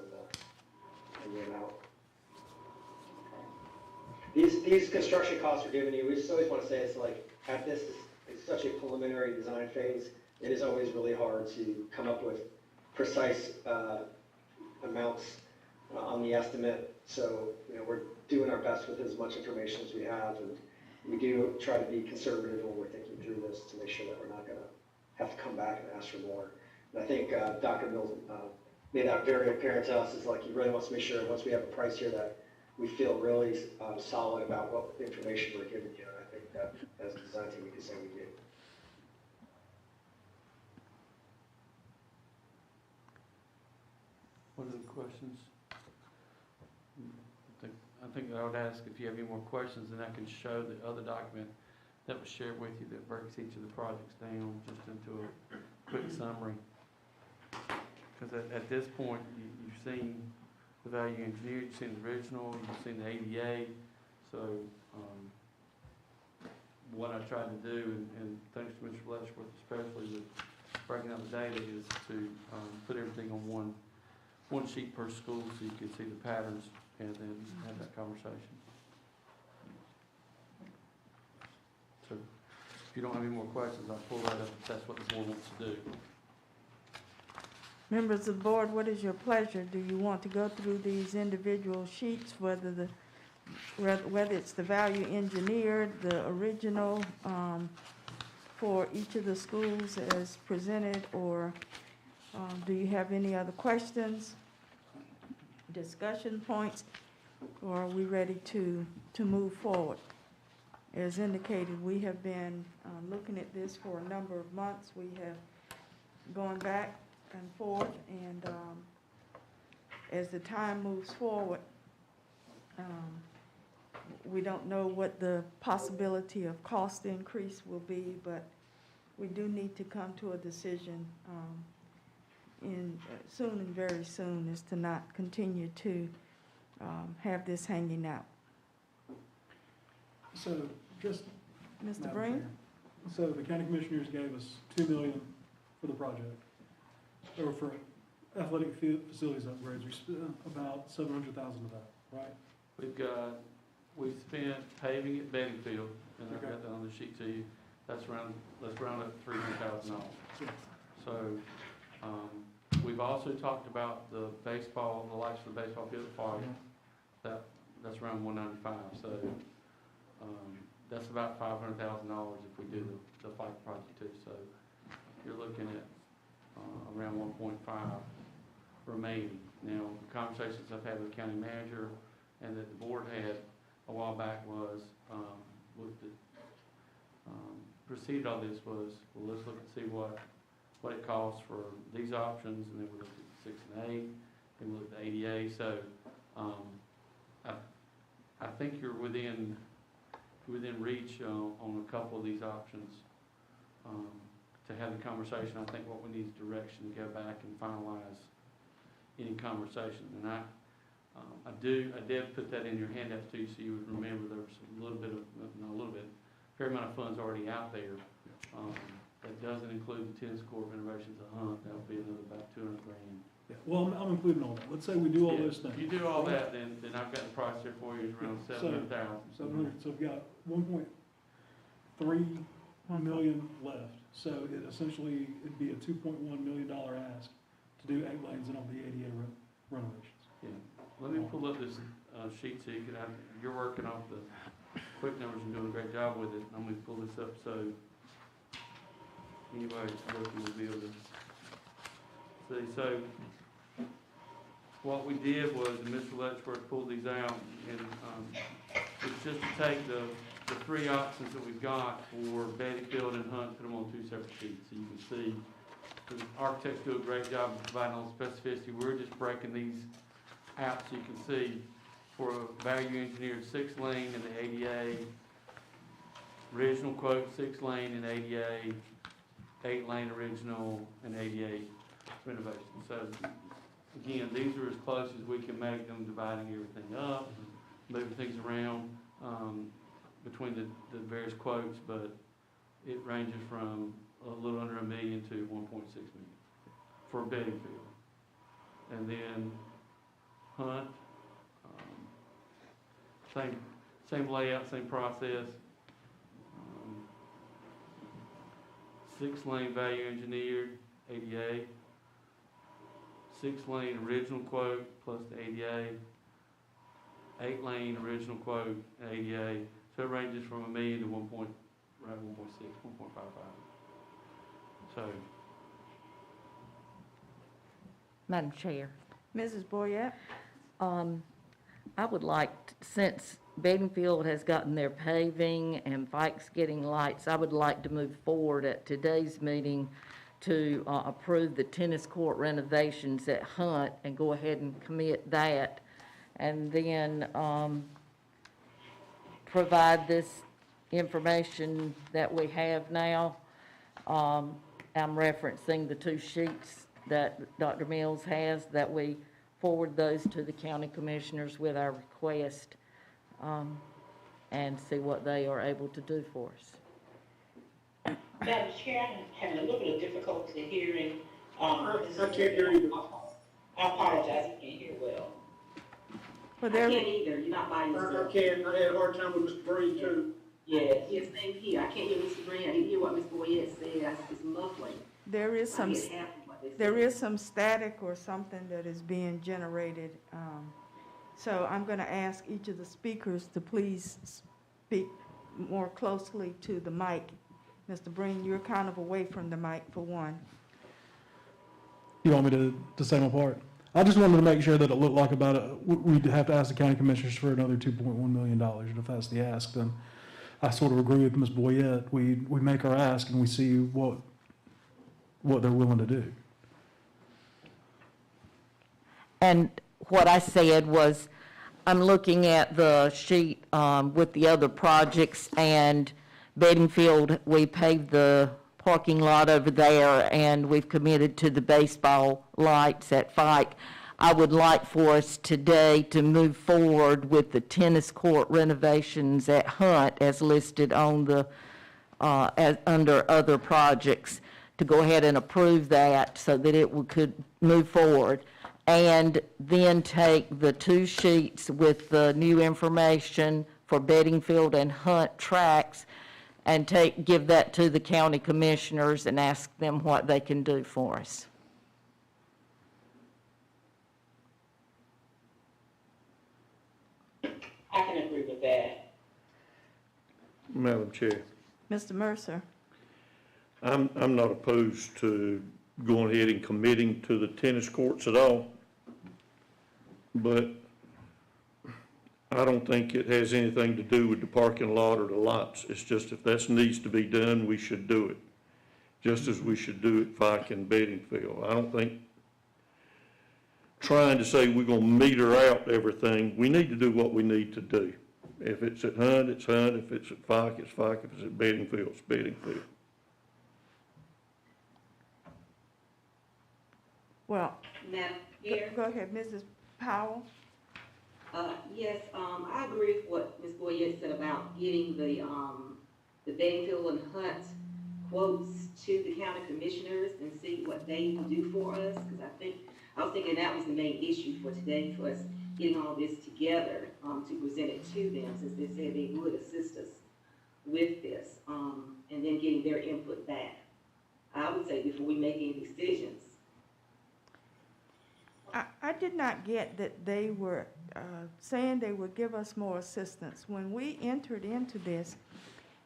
[SPEAKER 9] in the amount. These construction costs we're giving you, we just always want to say it's like, at this, it's such a preliminary design phase, it is always really hard to come up with precise amounts on the estimate. So, you know, we're doing our best with as much information as we have, and we do try to be conservative when we're thinking through this to make sure that we're not going to have to come back and ask for more. And I think Dr. Mills made that very apparent to us, is like he really wants to make sure once we have a price here that we feel really solid about what information we're giving you. And I think that as a design team, we can say we do.
[SPEAKER 8] What other questions? I think I would ask if you have any more questions, and I can show the other document that was shared with you that breaks each of the projects down just into a quick summary. Because at this point, you've seen the value engineered, you've seen the original, you've seen the ADA. So what I tried to do, and thanks to Mr. Letchworth especially with breaking out the data, is to put everything on one sheet per school so you can see the patterns and then have that conversation. So if you don't have any more questions, I'll pull that up if that's what the board wants to do.
[SPEAKER 2] Members of the board, what is your pleasure? Do you want to go through these individual sheets, whether it's the value engineered, the original for each of the schools as presented, or do you have any other questions, discussion points, or are we ready to move forward? As indicated, we have been looking at this for a number of months. We have gone back and forth, and as the time moves forward, we don't know what the possibility of cost increase will be, but we do need to come to a decision soon and very soon, is to not continue to have this hanging out.
[SPEAKER 12] So just.
[SPEAKER 2] Mr.
[SPEAKER 12] Madam
[SPEAKER 2] Breen?
[SPEAKER 12] Chair, so the county commissioners gave us $2 million for the project, or for athletic facilities upgrades. We spent about $700,000 of that, right?
[SPEAKER 8] We've spent paving at Bettyfield, and I've got that on the sheet to you. Let's round up $300,000.
[SPEAKER 12] Yeah.
[SPEAKER 8] So, we've also talked about the baseball, the lights for the baseball field at Fire. That's around $195. So, that's about $500,000 if we do the fight project too. So, you're looking at around 1.5 remaining. Now, the conversations I've had with the county manager and that the board had a while back was, preceded all this was, well, let's look and see what it costs for these options, and then we looked at 6 and 8, then we looked at ADA. So I think you're within reach on a couple of these options to have the conversation. I think what we need is direction to go back and finalize any conversation. And I did put that in your handouts too, so you would remember there was a little bit of, not a little bit, fair amount of funds already out there. That doesn't include the tennis court renovations at Hunt. That'll be another about $200,000.
[SPEAKER 12] Yeah, well, I'm including all that. Let's say we do all
[SPEAKER 8] Yeah,
[SPEAKER 12] those things.
[SPEAKER 8] If you do all that, then I've got the price there for you, it's around
[SPEAKER 12] So-
[SPEAKER 8] 700,000.
[SPEAKER 12] 700, so we've got 1.3 million left. So it essentially, it'd be a $2.1 million ask to do 8 lanes and all the ADA renovations.
[SPEAKER 8] Yeah, let me pull up this sheet so you can have, you're working off the quick numbers and doing a great job with it. I'm gonna pull this up so anybody looking will be able to see. So what we did was, and Mr. Letchworth pulled these out, and it's just to take the 3 options that we've got for Bettyfield and Hunt, put them on 2 separate sheets so you can see. The architects do a great job of providing all the specificity. We're just breaking these out so you can see for a value engineered 6-lane in the ADA, original quote 6-lane in ADA, 8-lane original and ADA renovation. So again, these are as close as we can make them, dividing everything up, moving things around between the various quotes, but it ranges from a little under $1 million to $1.6 million for Bettyfield. And then Hunt, same layout, same process. 6-lane value engineered, ADA. 6-lane original quote plus the ADA. 8-lane original quote, ADA. So it ranges from $1 million to 1.6, 1.55. So.
[SPEAKER 7] Madam Chair,
[SPEAKER 2] Mrs. Boyette?
[SPEAKER 7] I would like, since Bedingfield has gotten their paving and Pike's getting lights, I would like to move forward at today's meeting to approve the tennis court renovations at Hunt and go ahead and commit that. And then provide this information that we have now. I'm referencing the 2 sheets that Dr. Mills has, that we forward those to the county commissioners with our request and see what they are able to do for us.
[SPEAKER 11] Madam Chair, I'm having a little bit of difficulty hearing.
[SPEAKER 6] I can't hear you.
[SPEAKER 11] I apologize, I can't hear well.
[SPEAKER 2] Well,
[SPEAKER 3] I
[SPEAKER 2] there,
[SPEAKER 3] can't either, you're not by
[SPEAKER 6] I
[SPEAKER 3] yourself.
[SPEAKER 6] can't, I had a hard time with Mr. Breen too.
[SPEAKER 3] Yes, same here, I can't hear Mr. Green, I didn't hear what Ms. Boyette said, it's muffling.
[SPEAKER 2] there is
[SPEAKER 3] I
[SPEAKER 2] some,
[SPEAKER 3] get half of what they said.
[SPEAKER 2] there is some static or something that is being generated. So I'm going to ask each of the speakers to please speak more closely to the mic. Mr. Breen, you're kind of away from the mic for one.
[SPEAKER 12] You want me to say my part? I just wanted to make sure that it looked like about it, we'd have to ask the county commissioners for another $2.1 million. And if that's the ask, then I sort of agree with Ms. Boyette. We make our ask and we see what they're willing to do.
[SPEAKER 7] And what I said was, I'm looking at the sheet with the other projects, and Bedingfield, we paved the parking lot over there, and we've committed to the baseball lights at Fike. I would like for us today to move forward with the tennis court renovations at Hunt as listed on the, under other projects, to go ahead and approve that so that it could move forward. And then take the 2 sheets with the new information for Bedingfield and Hunt tracks and give that to the county commissioners and ask them what they can do for us.
[SPEAKER 11] I can agree with that.
[SPEAKER 1] Madam Chair,
[SPEAKER 2] Mr. Mercer?
[SPEAKER 1] I'm not opposed to going ahead and committing to the tennis courts at all, but I don't think it has anything to do with the parking lot or the lots. It's just if that needs to be done, we should do it, just as we should do it Fike and Bedingfield. I don't think trying to say we're going to meter out everything. We need to do what we need to do. If it's at Hunt, it's Hunt. If it's at Fike, it's Fike. If it's at Bedingfield, it's Bedingfield.
[SPEAKER 2] Well,
[SPEAKER 3] Madam Chair?
[SPEAKER 2] go ahead, Mrs. Powell.
[SPEAKER 3] Yes, I agree with what Ms. Boyer said about getting the Bedingfield and Hunt quotes to the county commissioners and see what they will do for us, because I was thinking that was the main issue for today, for us getting all this together, to present it to them, since they said they would assist us with this, and then getting their input back. I would say before we make any decisions.
[SPEAKER 2] I did not get that they were saying they would give us more assistance. When we entered into this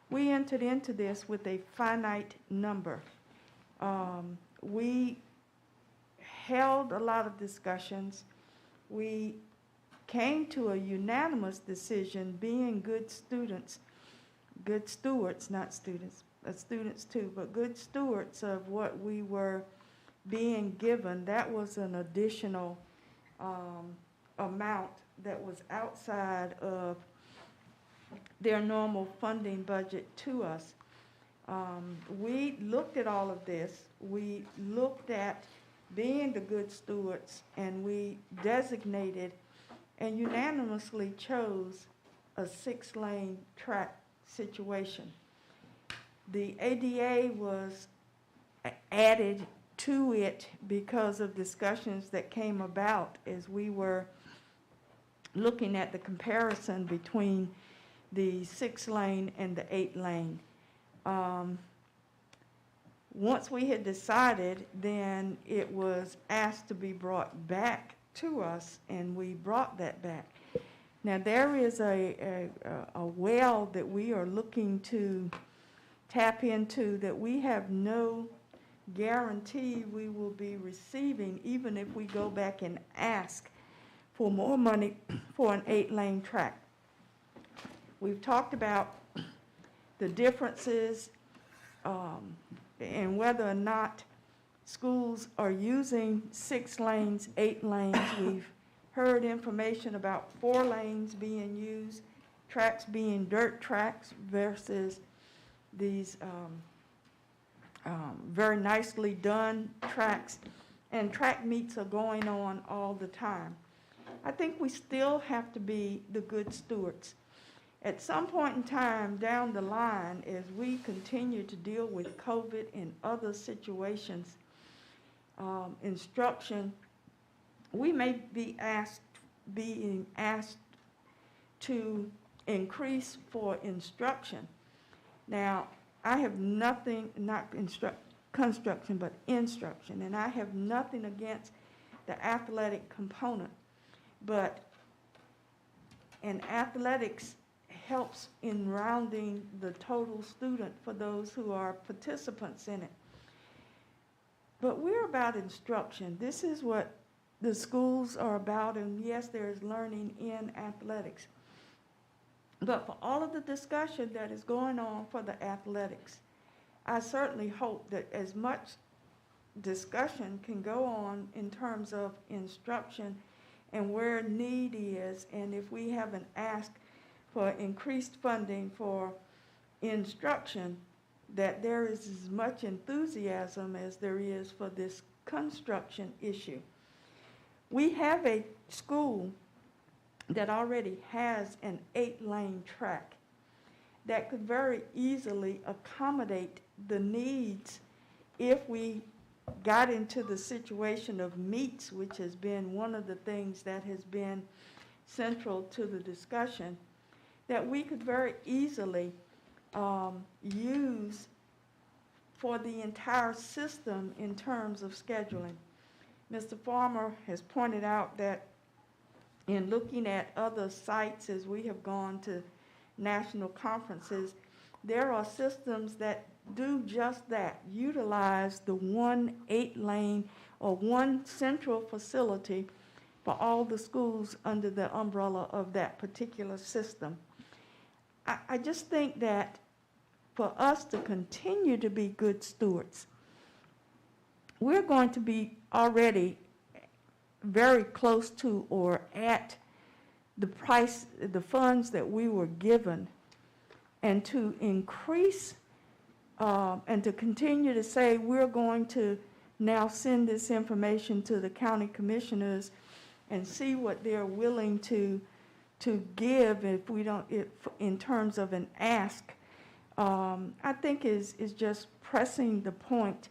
[SPEAKER 2] with a finite number. We held a lot of discussions. We came to a unanimous decision, being good students, good stewards, not students, students too, but good stewards of what we were being given. That was an additional amount that was outside of their normal funding budget to us. We looked at all of this. We looked at being the good stewards, and we designated and unanimously chose a 6-lane track situation. The ADA was added to it because of discussions that came about as we were looking at the comparison between the 6-lane and the 8-lane. Once we had decided, then it was asked to be brought back to us, and we brought that back. Now, there is a well that we are looking to tap into that we have no guarantee we will be receiving, even if we go back and ask for more money for an 8-lane track. We've talked about the differences and whether or not schools are using 6 lanes, 8 lanes. We've heard information about 4 lanes being used, tracks being dirt tracks versus these very nicely done tracks, and track meets are going on all the time. I think we still have to be the good stewards. At some point in time down the line, as we continue to deal with COVID and other situations, instruction, we may be being asked to increase for instruction. Now, I have nothing, not construction, but instruction, and I have nothing against the athletic component, but in athletics helps in rounding the total student for those who are participants in it. But we're about instruction. This is what the schools are about, and yes, there is learning in athletics. But for all of the discussion that is going on for the athletics, I certainly hope that as much discussion can go on in terms of instruction and where need is, and if we have an ask for increased funding for instruction, that there is as much enthusiasm as there is for this construction issue. We have a school that already has an 8-lane track that could very easily accommodate the needs if we got into the situation of meets, which has been one of the things that has been central to the discussion, that we could very easily use for the entire system in terms of scheduling. Mr. Farmer has pointed out that in looking at other sites as we have gone to national conferences, there are systems that do just that, utilize the one 8-lane or one central facility for all the schools under the umbrella of that particular system. I just think that for us to continue to be good stewards, we're going to be already very close to or at the price, the funds that we were given, and to increase and to continue to say we're going to now send this information to the county commissioners and see what they're willing to give if we don't, if, in terms of an ask, I think is just pressing the point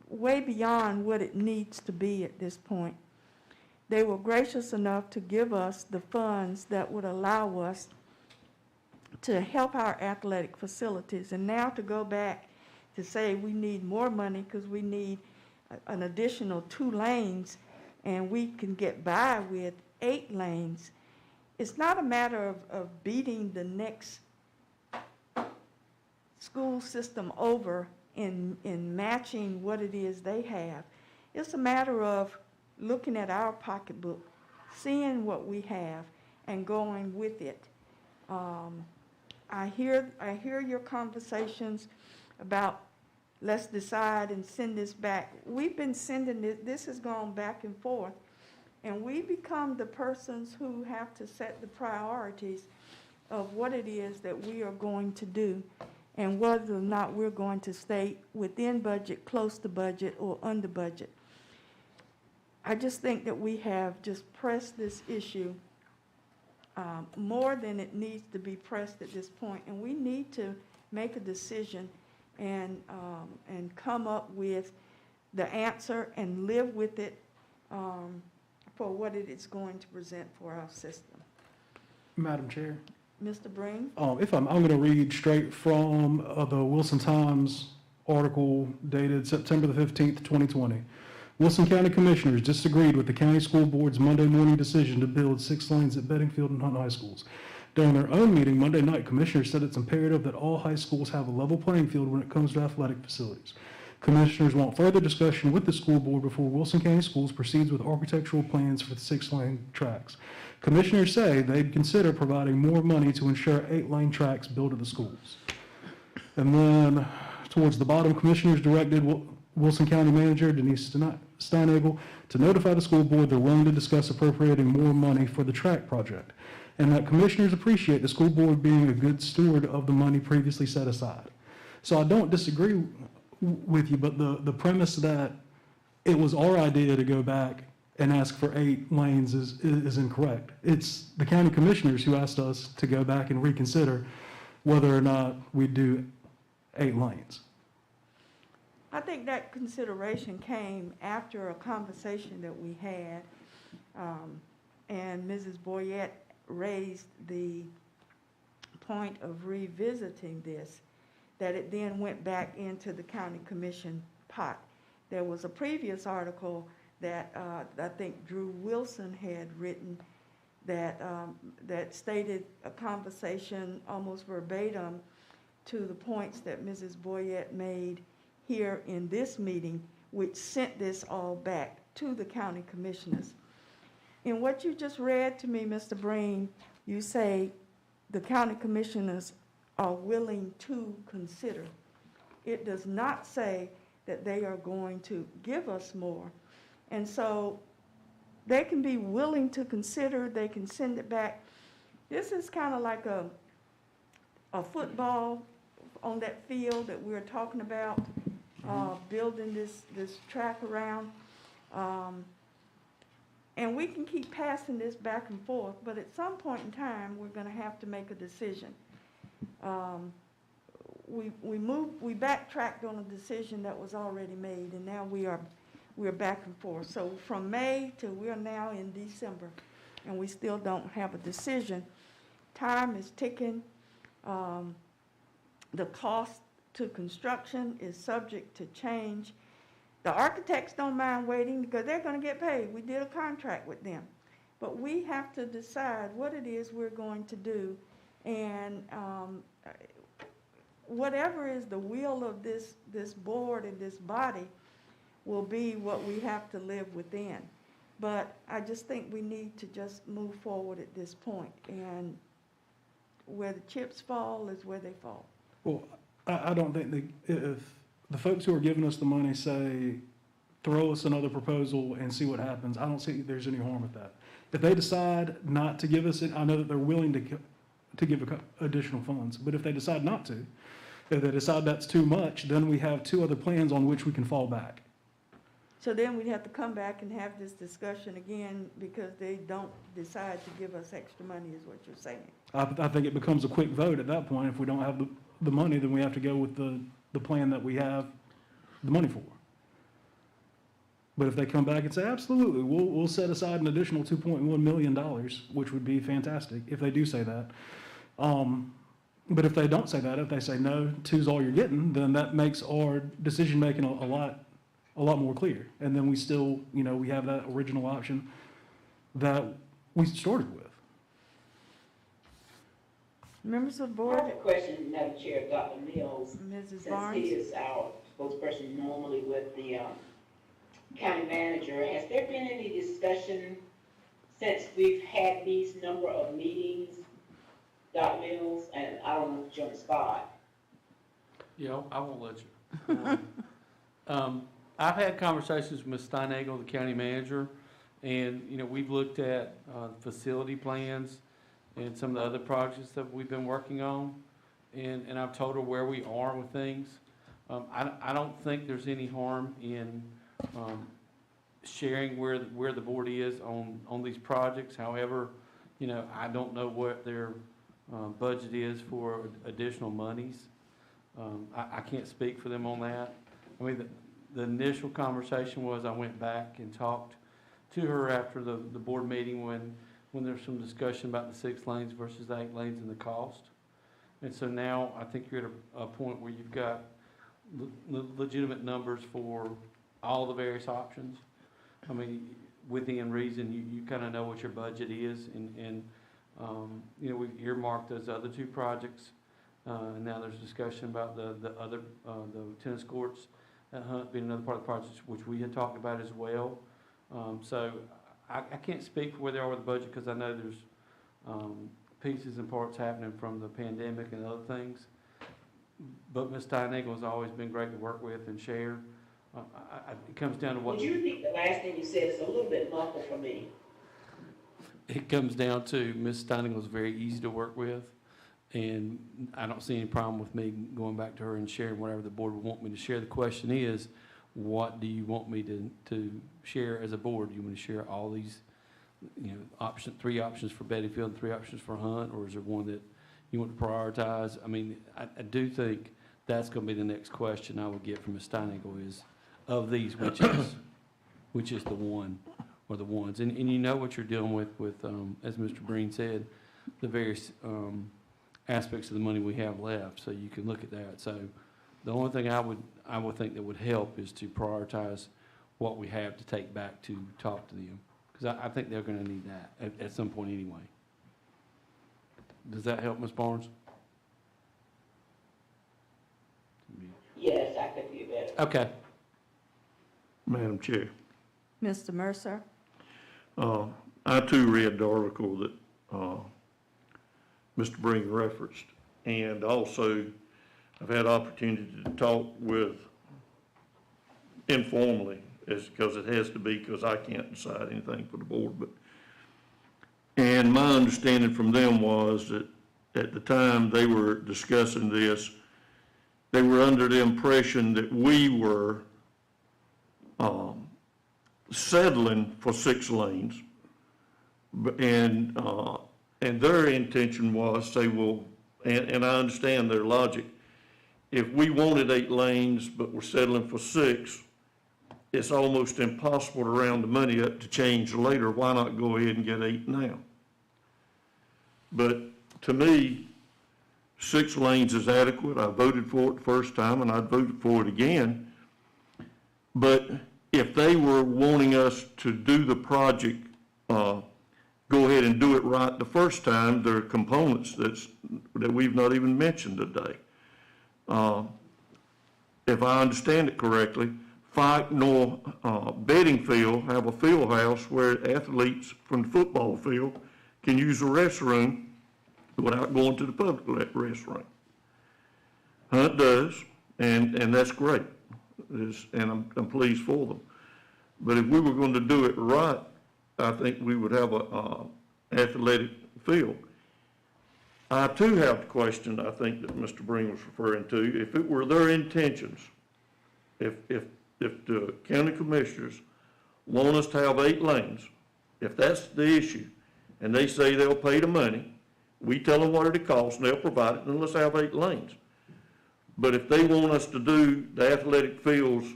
[SPEAKER 2] way beyond what it needs to be at this point. They were gracious enough to give us the funds that would allow us to help our athletic facilities. And now to go back to say we need more money because we need an additional 2 lanes and we can get by with 8 lanes. It's not a matter of beating the next school system over in matching what it is they have. It's a matter of looking at our pocketbook, seeing what we have, and going with it. I hear your conversations about let's decide and send this back. We've been sending this has gone back and forth, and we become the persons who have to set the priorities of what it is that we are going to do and whether or not we're going to stay within budget, close to budget, or under budget. I just think that we have just pressed this issue more than it needs to be pressed at this point, and we need to make a decision and come up with the answer and live with it for what it is going to present for our system.
[SPEAKER 12] Madam Chair,
[SPEAKER 2] Mr. Breen?
[SPEAKER 12] if I'm going to read straight from the Wilson Times article dated September the 15th, 2020. Wilson County Commissioners disagreed with the County School Board's Monday morning decision to build 6 lanes at Bedingfield and Hunt High Schools. During their own meeting Monday night, Commissioners said it's imperative that all high schools have a level playing field when it comes to athletic facilities. Commissioners want further discussion with the school board before Wilson County Schools proceeds with architectural plans for the 6-lane tracks. Commissioners say they'd consider providing more money to ensure 8-lane tracks built at the schools. And then towards the bottom, Commissioners directed Wilson County Manager Denise Steinagel to notify the school board they're willing to discuss appropriating more money for the track project, and that Commissioners appreciate the school board being a good steward of the money previously set aside. So I don't disagree with you, but the premise that it was our idea to go back and ask for 8 lanes is incorrect. It's the county commissioners who asked us to go back and reconsider whether or not we do 8 lanes.
[SPEAKER 2] I think that consideration came after a conversation that we had, and Mrs. Boyette raised the point of revisiting this, that it then went back into the county commission pot. There was a previous article that I think Drew Wilson had written that stated a conversation almost verbatim to the points that Mrs. Boyette made here in this meeting, which sent this all back to the county commissioners. In what you just read to me, Mr. Breen, you say the county commissioners are willing to consider. It does not say that they are going to give us more. And so they can be willing to consider, they can send it back. This is kind of like a football on that field that we're talking about, building this track around. And we can keep passing this back and forth, but at some point in time, we're going to have to make a decision. We backtracked on a decision that was already made, and now we're back and forth. So from May to we're now in December, and we still don't have a decision. Time is ticking. The cost to construction is subject to change. The architects don't mind waiting because they're going to get paid. We did a contract with them. But we have to decide what it is we're going to do, and whatever is the will of this board and this body will be what we have to live within. But I just think we need to just move forward at this point, and where the chips fall is where they fall.
[SPEAKER 12] Well, I don't think if the folks who are giving us the money say, throw us another proposal and see what happens, I don't see there's any harm with that. If they decide not to give us it, I know that they're willing to give additional funds, but if they decide not to, If they decide that's too much, then we have two other plans on which we can fall back.
[SPEAKER 2] So then we'd have to come back and have this discussion again because they don't decide to give us extra money, is what you're saying.
[SPEAKER 12] I think it becomes a quick vote at that point. If we don't have the money, then we have to go with the plan that we have the money for. But if they come back and say, absolutely, we'll set aside an additional $2.1 million, which would be fantastic if they do say that. But if they don't say that, if they say, no, two's all you're getting, then that makes our decision-making a lot more clear. And then we still, we have that original option that we started with.
[SPEAKER 2] Members of the
[SPEAKER 11] I
[SPEAKER 2] board,
[SPEAKER 11] have a question, Madam Chair, of Dr. Mills.
[SPEAKER 2] Mrs.
[SPEAKER 11] Since
[SPEAKER 2] Barnes?
[SPEAKER 11] he is our spokesperson normally with the county manager, has there been any discussion since we've had these number of meetings, Dr. Mills, and I don't know if you're on the spot?
[SPEAKER 8] Yeah, I won't let you. I've had conversations with Ms. Steinagel, the county manager, and, we've looked at facility plans and some of the other projects that we've been working on, and I've told her where we are with things. I don't think there's any harm in sharing where the board is on these projects. However, I don't know what their budget is for additional monies. I can't speak for them on that. I mean, the initial conversation was I went back and talked to her after the board meeting when there's some discussion about the 6 lanes versus the 8 lanes and the cost. And so now I think you're at a point where you've got legitimate numbers for all the various options. I mean, within reason, you kind of know what your budget is, and we've earmarked those other 2 projects. And now there's discussion about the other, the tennis courts at Hunt being another part of the project, which we had talked about as well. So I can't speak for where they are with the budget because I know there's pieces and parts happening from the pandemic and other things. But Ms. Steinagel has always been great to work with and share. It comes down to what...
[SPEAKER 11] Would you repeat the last thing you said? It's a little bit muffled for me.
[SPEAKER 8] It comes down to Ms. Steinagel is very easy to work with, and I don't see any problem with me going back to her and sharing whatever the board would want me to share. The question is, what do you want me to share as a board? Do you want to share all these, 3 options for Bettyfield and 3 options for Hunt, or is there one that you want to prioritize? I mean, I do think that's going to be the next question I will get from Ms. Steinagel is, of these, which is the one or the ones? And you know what you're dealing with as Mr. Breen said, the various aspects of the money we have left, so you can look at that. So the only thing I would think that would help is to prioritize what we have to take back to talk to them, because I think they're going to need that at some point anyway. Does that help, Ms. Barnes?
[SPEAKER 11] Yes, I could do better.
[SPEAKER 8] Okay.
[SPEAKER 1] Madam Chair,
[SPEAKER 2] Mr. Mercer?
[SPEAKER 1] I too read the article that Mr. Breen referenced, and also I've had opportunity to talk with informally, because it has to be, because I can't decide anything for the board, and my understanding from them was that at the time they were discussing this, they were under the impression that we were settling for 6 lanes, and their intention was, say, well, and I understand their logic, if we wanted 8 lanes but we're settling for 6, it's almost impossible to round the money up to change later. Why not go ahead and get 8 now? But to me, 6 lanes is adequate. I voted for it the first time, and I'd vote for it again. But if they were wanting us to do the project, go ahead and do it right the first time, there are components that we've not even mentioned today. If I understand it correctly, Fike nor Beddingfield have a field house where athletes from the football field can use the restroom without going to the public restroom. Hunt does, and that's great, and I'm pleased for them. But if we were going to do it right, I think we would have a athletic field. I too have the question I think that Mr. Breen was referring to. If it were their intentions, if the county commissioners want us to have 8 lanes, if that's the issue, and they say they'll pay the money, we tell them what it costs, and they'll provide it, then let's have 8 lanes. But if they want us to do the athletic fields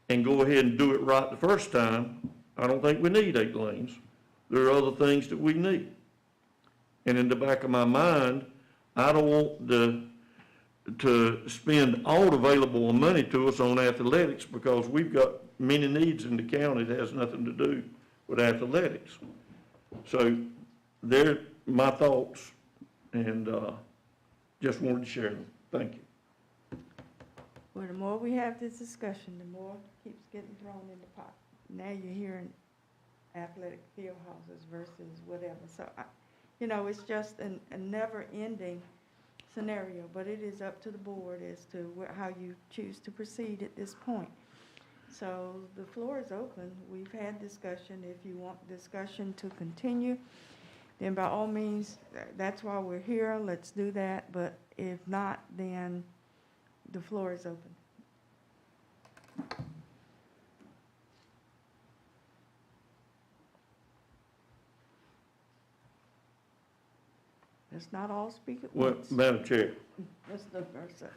[SPEAKER 1] and go ahead and do it right the first time, I don't think we need 8 lanes. There are other things that we need. And in the back of my mind, I don't want to spend all the available money to us on athletics because we've got many needs in the county that has nothing to do with athletics. So they're my thoughts, and just wanted to share them. Thank you.
[SPEAKER 2] Well, the more we have this discussion, the more keeps getting thrown in the pot. Now you're hearing athletic field houses versus whatever. So, it's just a never-ending scenario, but it is up to the board as to how you choose to proceed at this point. So the floor is open. We've had discussion. If you want discussion to continue, then by all means, that's why we're here. Let's do that. But if not, then the floor is open. Let's not all speak at
[SPEAKER 1] Well,
[SPEAKER 2] once.
[SPEAKER 1] Madam Chair,
[SPEAKER 2] Mr. Mercer.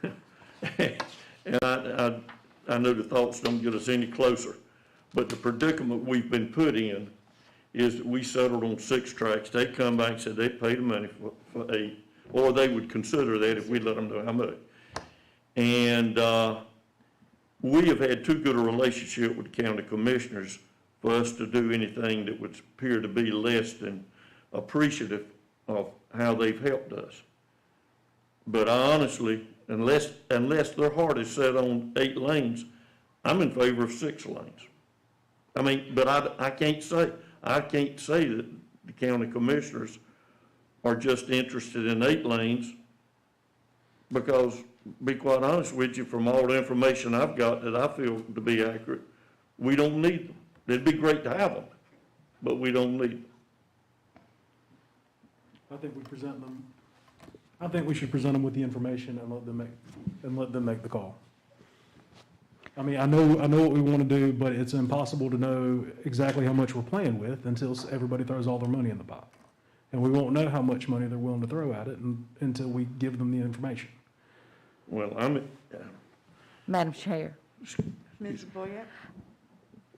[SPEAKER 1] and I know the thoughts don't get us any closer, but the predicament we've been put in is that we settled on 6 tracks. They come back and said they'd pay the money for 8, or they would consider that if we let them know how much. And we have had too good a relationship with the county commissioners for us to do anything that would appear to be less than appreciative of how they've helped us. But I honestly, unless their heart is set on 8 lanes, I'm in favor of 6 lanes. I mean, but I can't say that the county commissioners are just interested in 8 lanes because, to be quite honest with you, from all the information I've got that I feel to be accurate, we don't need them. It'd be great to have them, but we don't need them.
[SPEAKER 12] I think we should present them with the information and let them make the call. I mean, I know what we want to do, but it's impossible to know exactly how much we're playing with until everybody throws all their money in the pot. And we won't know how much money they're willing to throw at it until we give them the information.
[SPEAKER 1] Well,
[SPEAKER 7] Madam Chair,
[SPEAKER 2] Ms. Boyette?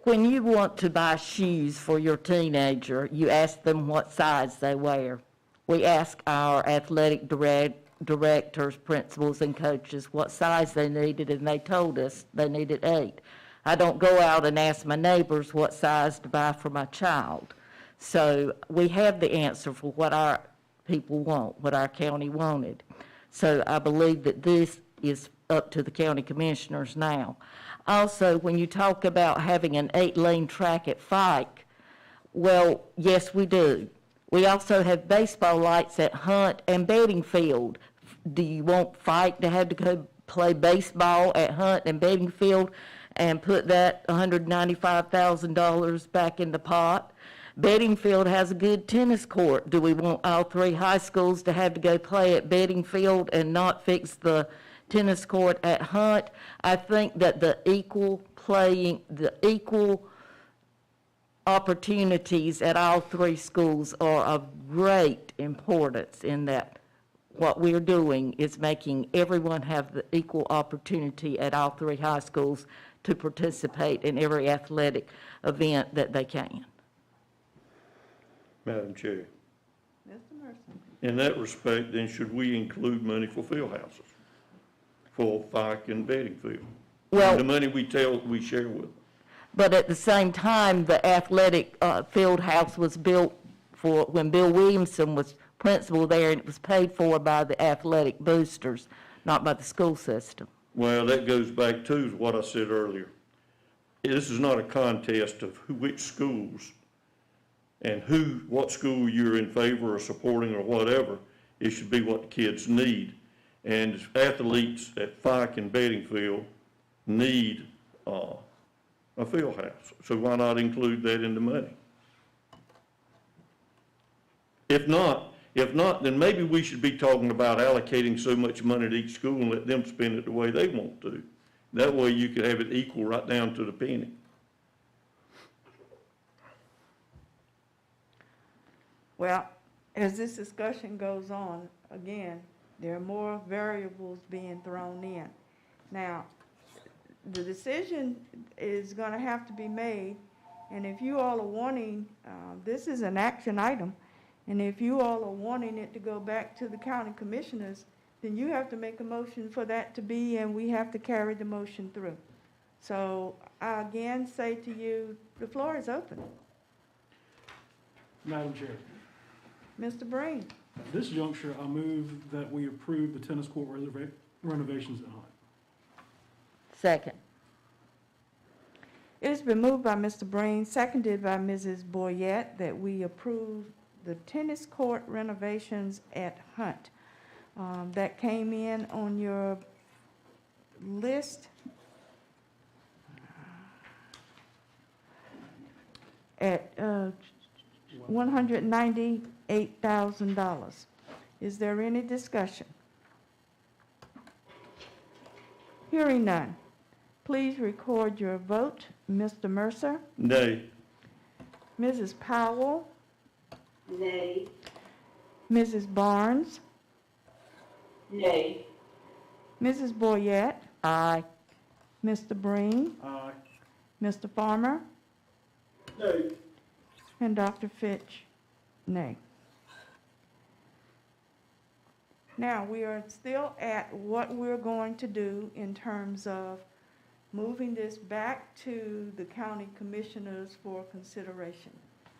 [SPEAKER 7] when you want to buy shoes for your teenager, you ask them what size they wear. We ask our athletic directors, principals, and coaches what size they needed, and they told us they needed 8. I don't go out and ask my neighbors what size to buy for my child. So we have the answer for what our people want, what our county wanted. So I believe that this is up to the county commissioners now. Also, when you talk about having an 8-lane track at Fike, well, yes, we do. We also have baseball lights at Hunt and Beddingfield. Do you want Fike to have to go play baseball at Hunt and Beddingfield and put that $195,000 back in the pot? Beddingfield has a good tennis court. Do we want all 3 high schools to have to go play at Beddingfield and not fix the tennis court at Hunt? I think that the equal opportunities at all 3 schools are of great importance in that what we're doing is making everyone have the equal opportunity at all 3 high schools to participate in every athletic event that they can.
[SPEAKER 1] Madam Chair,
[SPEAKER 2] Mr. Mercer?
[SPEAKER 1] in that respect, then should we include money for field houses? For Fike and Beddingfield?
[SPEAKER 7] Well,
[SPEAKER 1] the money we share with them.
[SPEAKER 7] but at the same time, the athletic field house was built for when Bill Williamson was principal there, and it was paid for by the athletic boosters, not by the school system.
[SPEAKER 1] Well, that goes back to what I said earlier. This is not a contest of which schools and what school you're in favor of supporting or whatever. It should be what the kids need. And athletes at Fike and Beddingfield need a field house. So why not include that in the money? If not, If not, then maybe we should be talking about allocating so much money to each school and let them spend it the way they want to. That way you could have it equal right down to the penny.
[SPEAKER 2] Well, as this discussion goes on, again, there are more variables being thrown in. Now, the decision is gonna have to be made, and if you all are wanting, this is an action item, and if you all are wanting it to go back to the county commissioners, then you have to make a motion for that to be, and we have to carry the motion through. So I again say to you, the floor is open.
[SPEAKER 12] Madam Chair,
[SPEAKER 2] Mr. Breen,
[SPEAKER 12] at this juncture, I move that we approve the tennis court renovations at Hunt.
[SPEAKER 7] Second.
[SPEAKER 2] it has been moved by Mr. Breen, seconded by Mrs. Boyette, that we approve the tennis court renovations at Hunt. That came in on your list at $198,000. Is there any discussion? Hearing none. Please record your vote. Mr. Mercer?
[SPEAKER 1] Nay.
[SPEAKER 2] Mrs. Powell?
[SPEAKER 3] Nay.
[SPEAKER 2] Mrs. Barnes?
[SPEAKER 11] Nay.
[SPEAKER 2] Mrs. Boyette?
[SPEAKER 7] Aye.
[SPEAKER 2] Mr. Breen?
[SPEAKER 12] Aye.
[SPEAKER 2] Mr. Farmer?
[SPEAKER 6] Nay.
[SPEAKER 2] And Dr. Fitch? Nay. Now, we are still at what we're going to do in terms of moving this back to the county commissioners for consideration.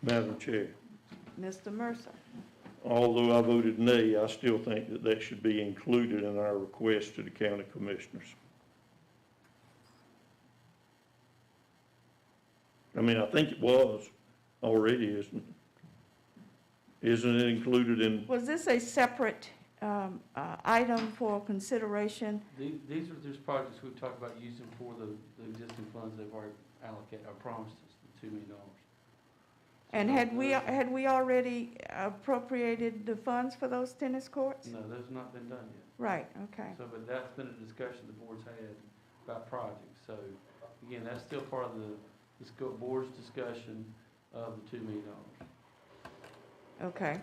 [SPEAKER 1] Madam Chair,
[SPEAKER 2] Mr. Mercer?
[SPEAKER 1] although I voted nay, I still think that that should be included in our request to the county commissioners. I mean, I think it was already, isn't it? Isn't it included in?
[SPEAKER 2] Was this a separate item for consideration?
[SPEAKER 8] These are just projects we've talked about using for the existing funds they've already allocated, or promised us, the $2 million.
[SPEAKER 2] And had we already appropriated the funds for those tennis courts?
[SPEAKER 8] No, those not been done yet.
[SPEAKER 2] Right, okay.
[SPEAKER 8] So, but that's been a discussion the board's had about projects. So, again, that's still part of the school board's discussion of the $2 million.
[SPEAKER 2] Okay.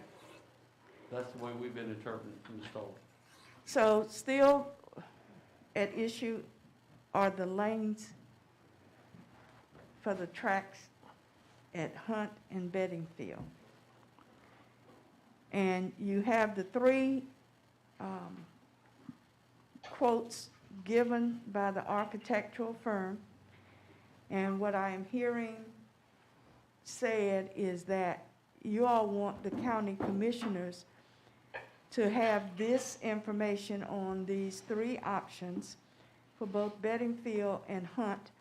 [SPEAKER 8] That's the way we've been interpreting it from the start.
[SPEAKER 2] So still at issue are the lanes for the tracks at Hunt and Beddingfield. And you have the three quotes given by the architectural firm. And what I am hearing said is that you all want the county commissioners to have this information on these three options for both Beddingfield and Hunt.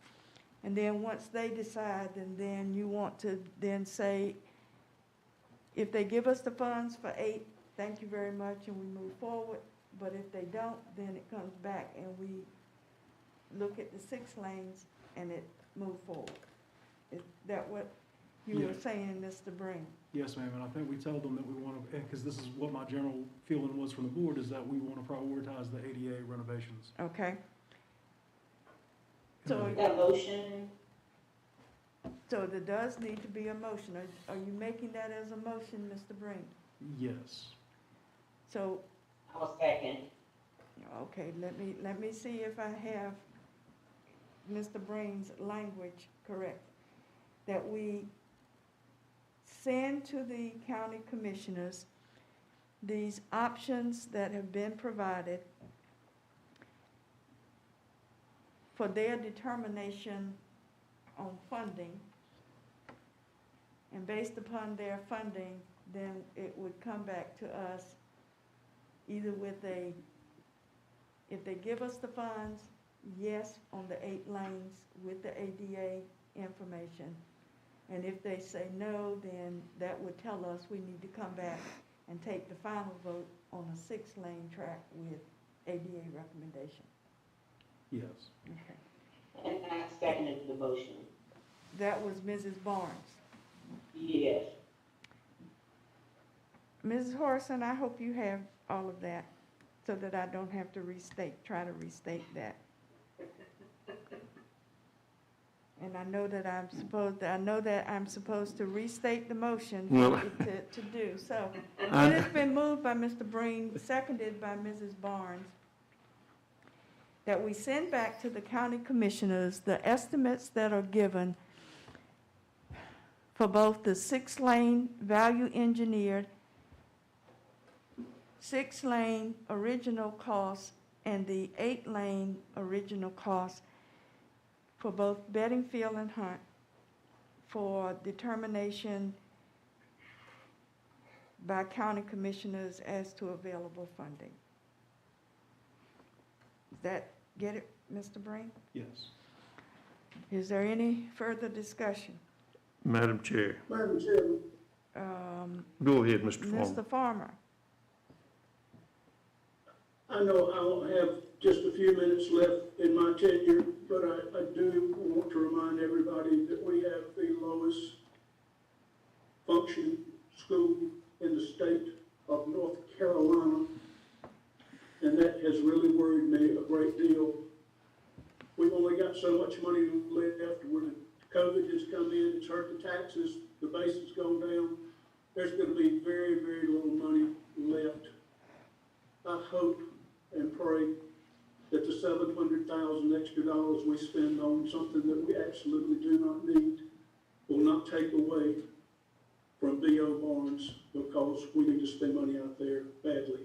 [SPEAKER 2] And then once they decide, then you want to then say, if they give us the funds for 8, thank you very much, and we move forward. But if they don't, then it comes back and we look at the 6 lanes and it move forward. Is that what you were saying, Mr. Breen?
[SPEAKER 12] Yes, ma'am, and I think we told them that we want to, because this is what my general feeling was from the board, is that we want to prioritize the ADA renovations.
[SPEAKER 2] Okay. So,
[SPEAKER 11] That motion,
[SPEAKER 2] so there does need to be a motion. Are you making that as a motion, Mr. Breen?
[SPEAKER 12] Yes.
[SPEAKER 2] So,
[SPEAKER 11] I'll second.
[SPEAKER 2] okay, let me see if I have Mr. Breen's language correct. That we send to the county commissioners these options that have been provided for their determination on funding. And based upon their funding, then it would come back to us either with if they give us the funds, yes, on the 8 lanes with the ADA information. And if they say no, then that would tell us we need to come back and take the final vote on a 6-lane track with ADA recommendation.
[SPEAKER 12] Yes.
[SPEAKER 2] Okay.
[SPEAKER 11] And I seconded the motion.
[SPEAKER 2] That was Mrs. Barnes.
[SPEAKER 11] Yes.
[SPEAKER 2] Mrs. Horson, I hope you have all of that, so that I don't have to try to restate that. And I know that I'm supposed to restate the motion
[SPEAKER 1] Well-
[SPEAKER 2] to do, so. It has been moved by Mr. Breen, seconded by Mrs. Barnes, that we send back to the county commissioners the estimates that are given for both the 6-lane value engineered, 6-lane original cost, and the 8-lane original cost for both Bedingfield and Hunt for determination by county commissioners as to available funding. Does that get it, Mr. Breen?
[SPEAKER 12] Yes.
[SPEAKER 2] Is there any further discussion?
[SPEAKER 1] Madam Chair.
[SPEAKER 6] Madam Chairman,
[SPEAKER 1] Go ahead, Mr. Farmer.
[SPEAKER 2] Mr. Farmer?
[SPEAKER 6] I know I don't have just a few minutes left in my tenure, but I do want to remind everybody that we have the lowest functioning school in the state of North Carolina, and that has really worried me a great deal. We've only got so much money left. When COVID has come in, it's hurt the taxes, the base has gone down. There's going to be very, very little money left. I hope and pray that the $700,000 extra dollars we spend on something that we absolutely do not need will not take away from B.O. Barnes, because we need to spend money out there badly.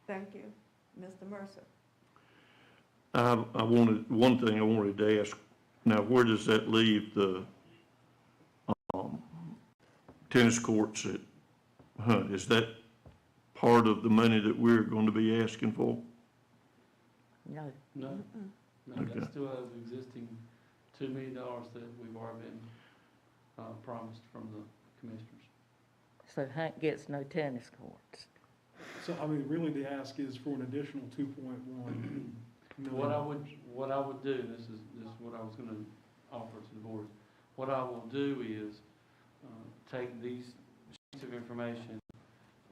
[SPEAKER 2] Thank you. Mr. Mercer?
[SPEAKER 1] One thing I wanted to ask, now where does that leave the tennis courts at Hunt? Is that part of the money that we're going to be asking for?
[SPEAKER 7] No.
[SPEAKER 8] No, no,
[SPEAKER 1] Okay.
[SPEAKER 8] that still has existing $2 million that we've already been promised from the commissioners.
[SPEAKER 7] So Hunt gets no tennis courts.
[SPEAKER 12] So, I mean, really the ask is for an additional 2.1 million.
[SPEAKER 8] What I would do, this is what I was gonna offer to the board. What I will do is, take these sheets of information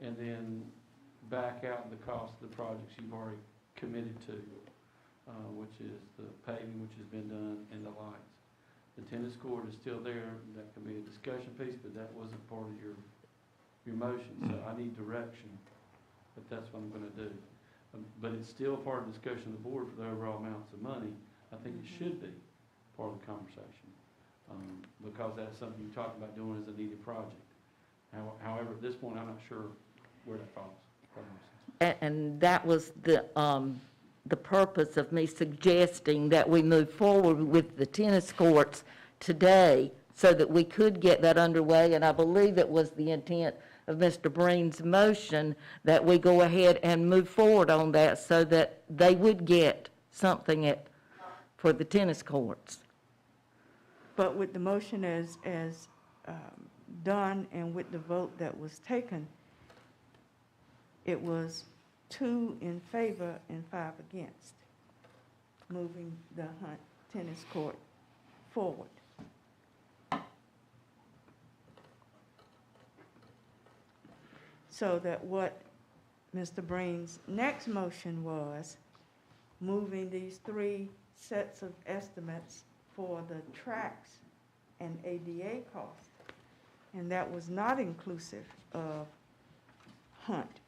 [SPEAKER 8] and then back out the cost of the projects you've already committed to, which is the paving, which has been done, and the lights. The tennis court is still there, that could be a discussion piece, but that wasn't part of your motion, so I need direction, but that's what I'm gonna do. But it's still part of the discussion of the board for the overall amounts of money. I think it should be part of the conversation, because that's something you talked about doing as a needed project. However, at this point, I'm not sure where that falls.
[SPEAKER 7] And that was the purpose of me suggesting that we move forward with the tennis courts today so that we could get that underway. And I believe it was the intent of Mr. Breen's motion that we go ahead and move forward on that so that they would get something for the tennis courts.
[SPEAKER 2] But with the motion as done and with the vote that was taken, it was 2 in favor and 5 against moving the Hunt tennis court forward. So that what Mr. Breen's next motion was, moving these 3 sets of estimates for the tracks and ADA cost. And that was not inclusive of Hunt.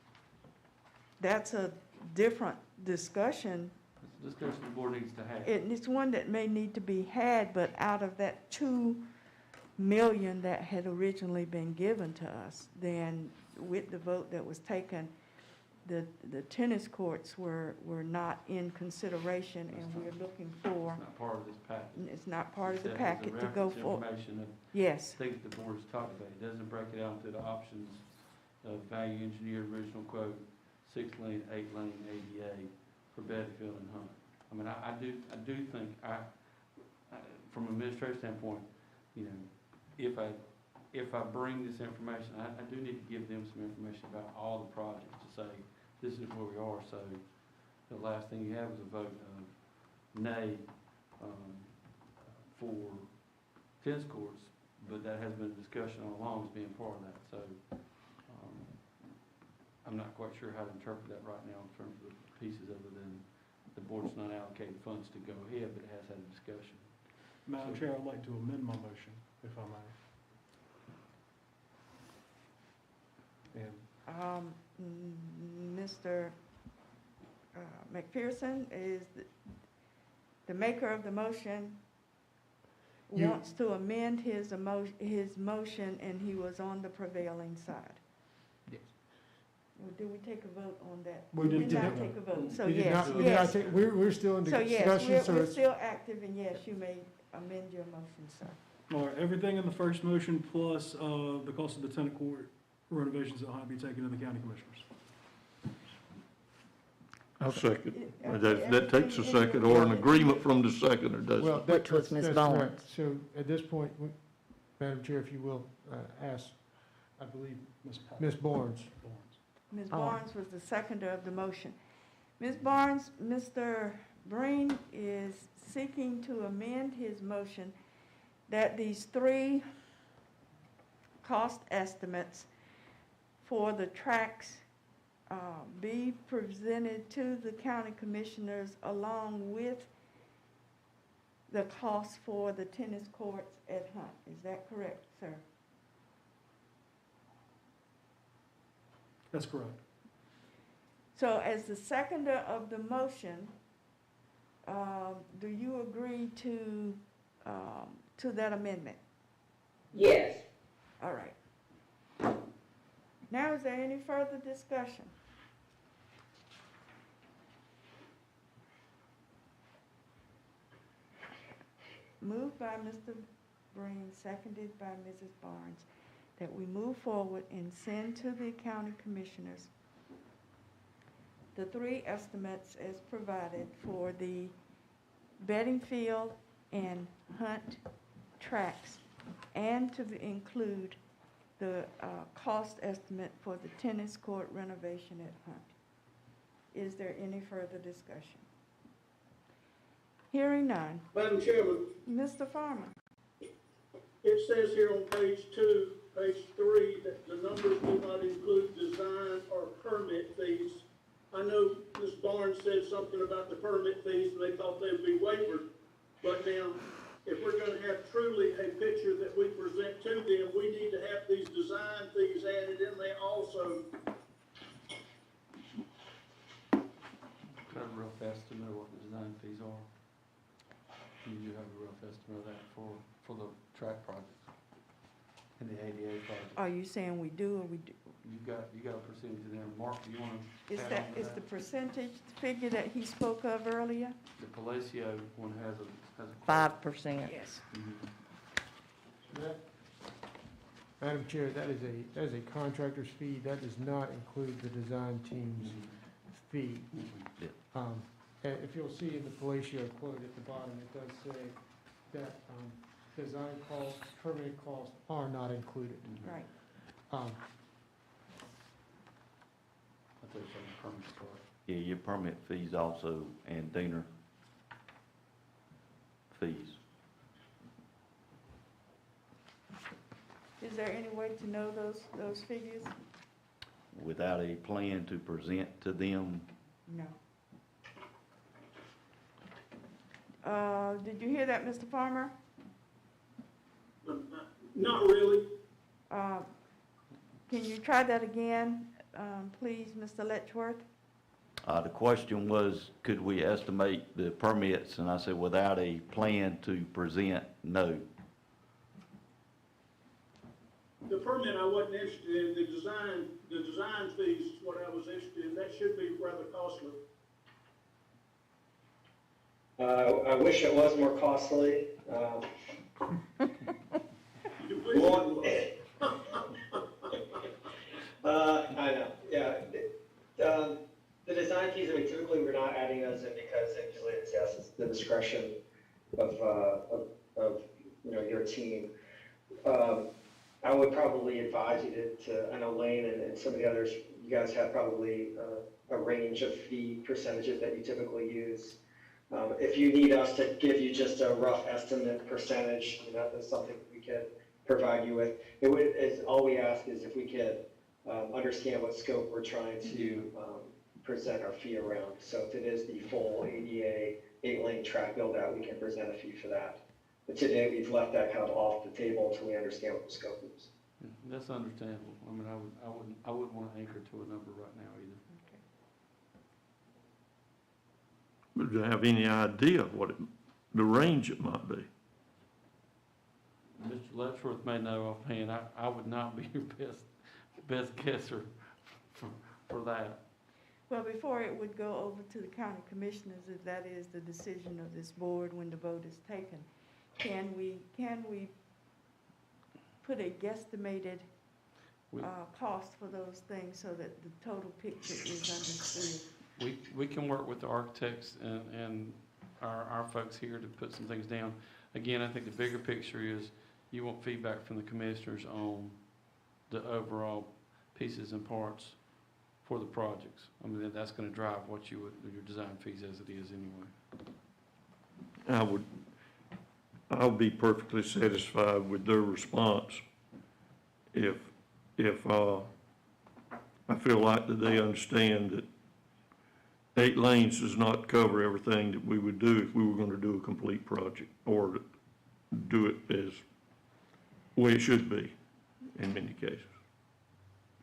[SPEAKER 2] That's a different discussion.
[SPEAKER 8] It's a discussion the board needs to have.
[SPEAKER 2] It's one that may need to be had, but out of that $2 million that had originally been given to us, then with the vote that was taken, the tennis courts were not in consideration, and we're looking for.
[SPEAKER 8] It's not part of this package.
[SPEAKER 2] It's not part of the
[SPEAKER 8] It says
[SPEAKER 2] packet
[SPEAKER 8] the
[SPEAKER 2] to go
[SPEAKER 8] reference
[SPEAKER 2] for.
[SPEAKER 8] information of
[SPEAKER 2] Yes,
[SPEAKER 8] things the board has talked about. It doesn't break it out into the options of value engineered original quote, 6-lane, 8-lane ADA for Bedfield and Hunt. I mean, I do think from an administrative standpoint, you know, if I bring this information, I do need to give them some information about all the projects to say, this is where we are. So the last thing you have is a vote of nay for tennis courts, but that has been a discussion all along as being part of that, so, I'm not quite sure how to interpret that right now in terms of the pieces other than the board's not allocating funds to go ahead, but it has had a discussion.
[SPEAKER 12] Madam Chair, I'd like to amend my motion, if I may. And
[SPEAKER 2] Mr. McPherson is the maker of the motion, wants to amend his motion, and he was on the prevailing side.
[SPEAKER 13] Yes.
[SPEAKER 2] Well, did we take a vote on that?
[SPEAKER 12] We
[SPEAKER 2] did
[SPEAKER 12] did
[SPEAKER 2] not
[SPEAKER 12] not.
[SPEAKER 2] take a vote, so
[SPEAKER 13] We did
[SPEAKER 2] yes,
[SPEAKER 13] not- we did not
[SPEAKER 2] yes.
[SPEAKER 13] take- We're still in
[SPEAKER 2] So yes,
[SPEAKER 13] discussion, so
[SPEAKER 2] we're
[SPEAKER 13] it's,
[SPEAKER 2] still active, and yes, you may amend your motion, sir.
[SPEAKER 12] all right, everything in the first motion plus the cost of the tenant court renovations that will be taken to the county commissioners.
[SPEAKER 1] I'll second. That takes a second, or an agreement from the seconder, doesn't
[SPEAKER 13] well,
[SPEAKER 1] it?
[SPEAKER 7] Which was Ms.
[SPEAKER 13] that's
[SPEAKER 7] Bowens.
[SPEAKER 13] correct. So at this point, Madam Chair, if you will, ask, I believe, Ms. Barnes.
[SPEAKER 2] Ms.
[SPEAKER 7] Oh.
[SPEAKER 2] Barnes was the seconder of the motion. Ms. Barnes, Mr. Breen is seeking to amend his motion that these three cost estimates for the tracks be presented to the county commissioners along with the cost for the tennis courts at Hunt. Is that correct, sir?
[SPEAKER 12] That's correct.
[SPEAKER 2] So as the seconder of the motion, do you agree to that amendment?
[SPEAKER 11] Yes.
[SPEAKER 2] All right. Now, is there any further discussion? Moved by Mr. Breen, seconded by Mrs. Barnes, that we move forward and send to the county commissioners the three estimates as provided for the betting field and Hunt tracks, and to include the cost estimate for the tennis court renovation at Hunt. Is there any further discussion? Hearing none.
[SPEAKER 6] Madam Chairman,
[SPEAKER 2] Mr. Farmer?
[SPEAKER 6] it says here on page 2, page 3, that the numbers do not include design or permit fees. I know Ms. Barnes said something about the permit fees, and they thought they would be waived. But now, if we're gonna have truly a picture that we present to them, we need to have these design fees added in there also.
[SPEAKER 8] Kind of a rough estimate of what the design fees are. You do have a rough estimate of that for the track projects and the ADA project.
[SPEAKER 2] Are you saying we do or we do?
[SPEAKER 8] You got a percentage in there. Mark, do you want to
[SPEAKER 2] Is
[SPEAKER 8] add
[SPEAKER 2] that,
[SPEAKER 8] on to
[SPEAKER 2] is
[SPEAKER 8] that?
[SPEAKER 2] the percentage figure that he spoke of earlier?
[SPEAKER 8] The Palacio one has a.
[SPEAKER 7] 5%.
[SPEAKER 2] Yes.
[SPEAKER 8] Mhm.
[SPEAKER 13] Madam Chair, that is a contractor's fee. That does not include the design team's fee. And if you'll see in the Palacio quote at the bottom, it does say that design costs, permitting costs are not included.
[SPEAKER 2] Right.
[SPEAKER 8] I think it's on the permit part.
[SPEAKER 4] Yeah, your permit fees also, and Diener fees.
[SPEAKER 2] Is there any way to know those figures?
[SPEAKER 4] Without a plan to present to them,
[SPEAKER 2] No. Did you hear that, Mr. Farmer?
[SPEAKER 6] Not really.
[SPEAKER 2] Can you try that again, please, Mr. Letchworth?
[SPEAKER 4] the question was, could we estimate the permits? And I said, without a plan to present, no.
[SPEAKER 6] The permit I wasn't interested in, the design fees is what I was interested in. That should be rather costly.
[SPEAKER 9] I wish it was more costly.
[SPEAKER 6] You please
[SPEAKER 9] Well,
[SPEAKER 6] do.
[SPEAKER 9] I know, yeah. The design fees, I mean, typically we're not adding those in because usually it's, yes, it's the discretion of your team. I would probably advise you to, I know Lane and some of the others, you guys have probably a range of fee percentages that you typically use. If you need us to give you just a rough estimate percentage, that's something we can provide you with. It would, is, all we ask is if we could understand what scope we're trying to present our fee around. So if it is the full ADA 8-lane track build out, we can present a fee for that. But today, we've left that kind of off the table until we understand what the scope is.
[SPEAKER 8] Yeah, that's understandable. I mean, I wouldn't want to anchor to a number right now either.
[SPEAKER 1] But do you have any idea what the range it might be?
[SPEAKER 8] Mr. Letchworth may know offhand, I would not be your best guesser for that.
[SPEAKER 2] Well, before it would go over to the county commissioners, if that is the decision of this board when the vote is taken, can we put a guesstimated cost for those things so that the total picture is understood?
[SPEAKER 8] We can work with the architects and our folks here to put some things down. Again, I think the bigger picture is you want feedback from the commissioners on the overall pieces and parts for the projects. I mean, that's gonna drive what your design fees as it is anyway.
[SPEAKER 1] I'll be perfectly satisfied with their response if I feel like that they understand that 8 lanes does not cover everything that we would do if we were going to do a complete project or do it as the way it should be in many cases.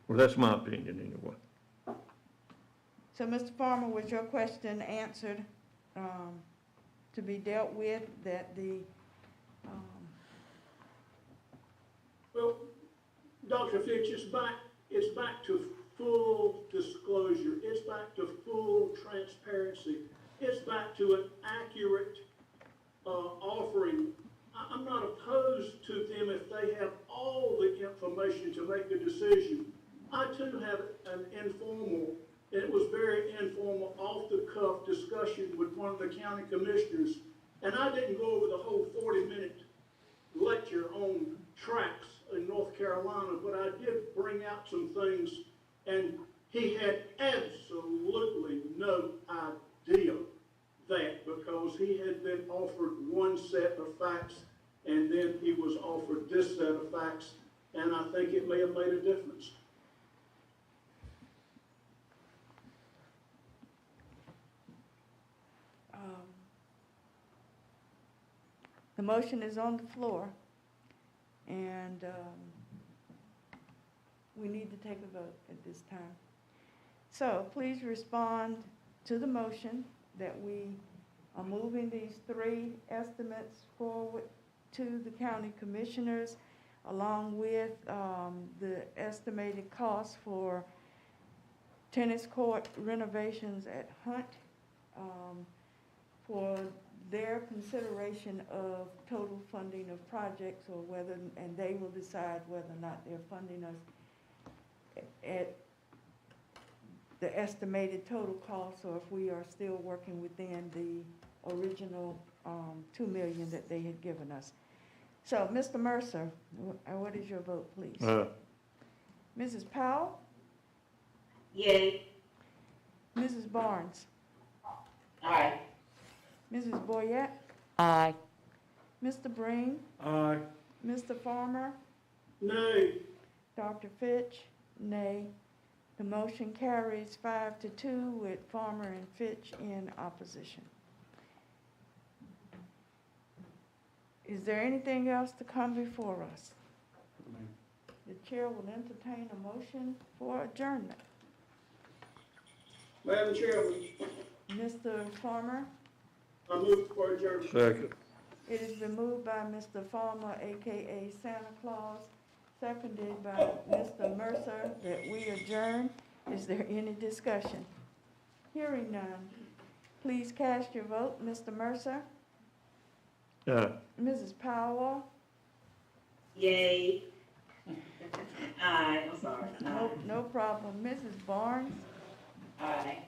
[SPEAKER 1] Well, that's my opinion anyway.
[SPEAKER 2] So, Mr. Farmer, was your question answered to be dealt with, that the
[SPEAKER 6] Well, Dr. Fitch, it's back to full disclosure. It's back to full transparency. It's back to an accurate offering. I'm not opposed to them if they have all the information to make a decision. I too have an informal, and it was very informal, off-the-cuff discussion with one of the county commissioners, and I didn't go over the whole 40-minute lecture on tracks in North Carolina, but I did bring out some things, and he had absolutely no idea that, because he had been offered one set of facts, and then he was offered this set of facts, and I think it may have made a difference.
[SPEAKER 2] The motion is on the floor, and we need to take a vote at this time. So please respond to the motion that we are moving these 3 estimates forward to the county commissioners, along with the estimated cost for tennis court renovations at Hunt, for their consideration of total funding of projects, or whether, and they will decide whether or not they're funding us at the estimated total cost, or if we are still working within the original $2 million that they had given us. So, Mr. Mercer, what is your vote, please? Mrs. Powell?
[SPEAKER 3] Yay.
[SPEAKER 2] Mrs. Barnes?
[SPEAKER 11] Aye.
[SPEAKER 2] Mrs. Boyette?
[SPEAKER 7] Aye.
[SPEAKER 2] Mr. Breen?
[SPEAKER 12] Aye.
[SPEAKER 2] Mr. Farmer?
[SPEAKER 6] Nay.
[SPEAKER 2] Dr. Fitch? Nay. The motion carries 5-2 with Farmer and Fitch in opposition. Is there anything else to come before us? The chair will entertain a motion for adjournment.
[SPEAKER 6] Madam Chairman,
[SPEAKER 2] Mr. Farmer?
[SPEAKER 6] I move for adjournment.
[SPEAKER 1] Second.
[SPEAKER 2] It has been moved by Mr. Farmer, AKA Santa Claus, seconded by Mr. Mercer, that we adjourn. Is there any discussion? Hearing none. Please cast your vote. Mr. Mercer? Mrs. Powell?
[SPEAKER 3] Yay. Aye, I'm sorry.
[SPEAKER 2] No problem. Mrs. Barnes?
[SPEAKER 11] Aye.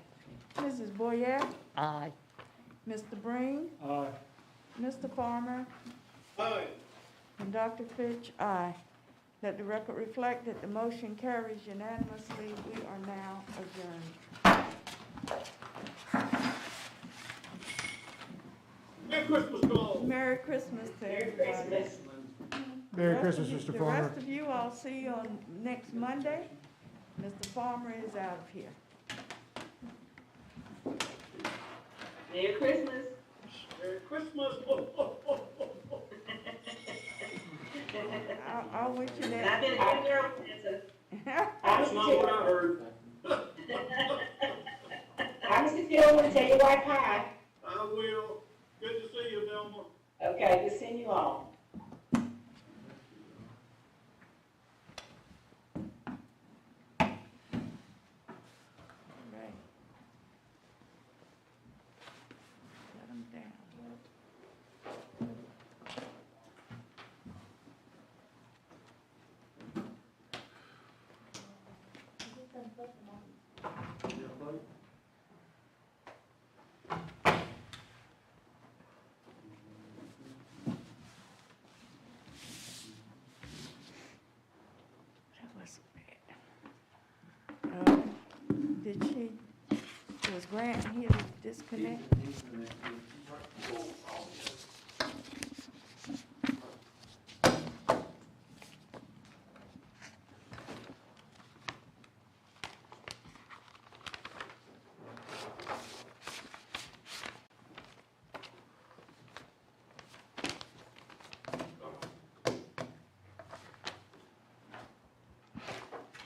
[SPEAKER 2] Mrs. Boyette?
[SPEAKER 7] Aye.
[SPEAKER 2] Mr. Breen?
[SPEAKER 12] Aye.
[SPEAKER 2] Mr. Farmer?
[SPEAKER 6] Aye.
[SPEAKER 2] And Dr. Fitch, aye. Let the record reflect that the motion carries unanimously. We are now adjourned.
[SPEAKER 6] Merry Christmas to all.
[SPEAKER 2] Merry Christmas to
[SPEAKER 11] Merry
[SPEAKER 2] everybody.
[SPEAKER 11] Christmas.
[SPEAKER 13] Merry
[SPEAKER 2] The rest
[SPEAKER 13] Christmas,
[SPEAKER 2] of you-
[SPEAKER 13] Mr.
[SPEAKER 2] The
[SPEAKER 13] Farmer.
[SPEAKER 2] rest of you, I'll see you on next Monday. Mr. Farmer is out of here.
[SPEAKER 3] Merry Christmas.
[SPEAKER 6] Merry Christmas.
[SPEAKER 2] I'll wish you
[SPEAKER 3] I've
[SPEAKER 2] that.
[SPEAKER 3] been a good girl, Santa.
[SPEAKER 6] That's not what I heard.
[SPEAKER 11] I'm Mr. Tillman, tell your wife hi.
[SPEAKER 6] I will. Good to see you, Velma.
[SPEAKER 11] Okay, good seeing you all.
[SPEAKER 2] Right. Shut 'em down. That was bad. Did she, was Grant here to disconnect?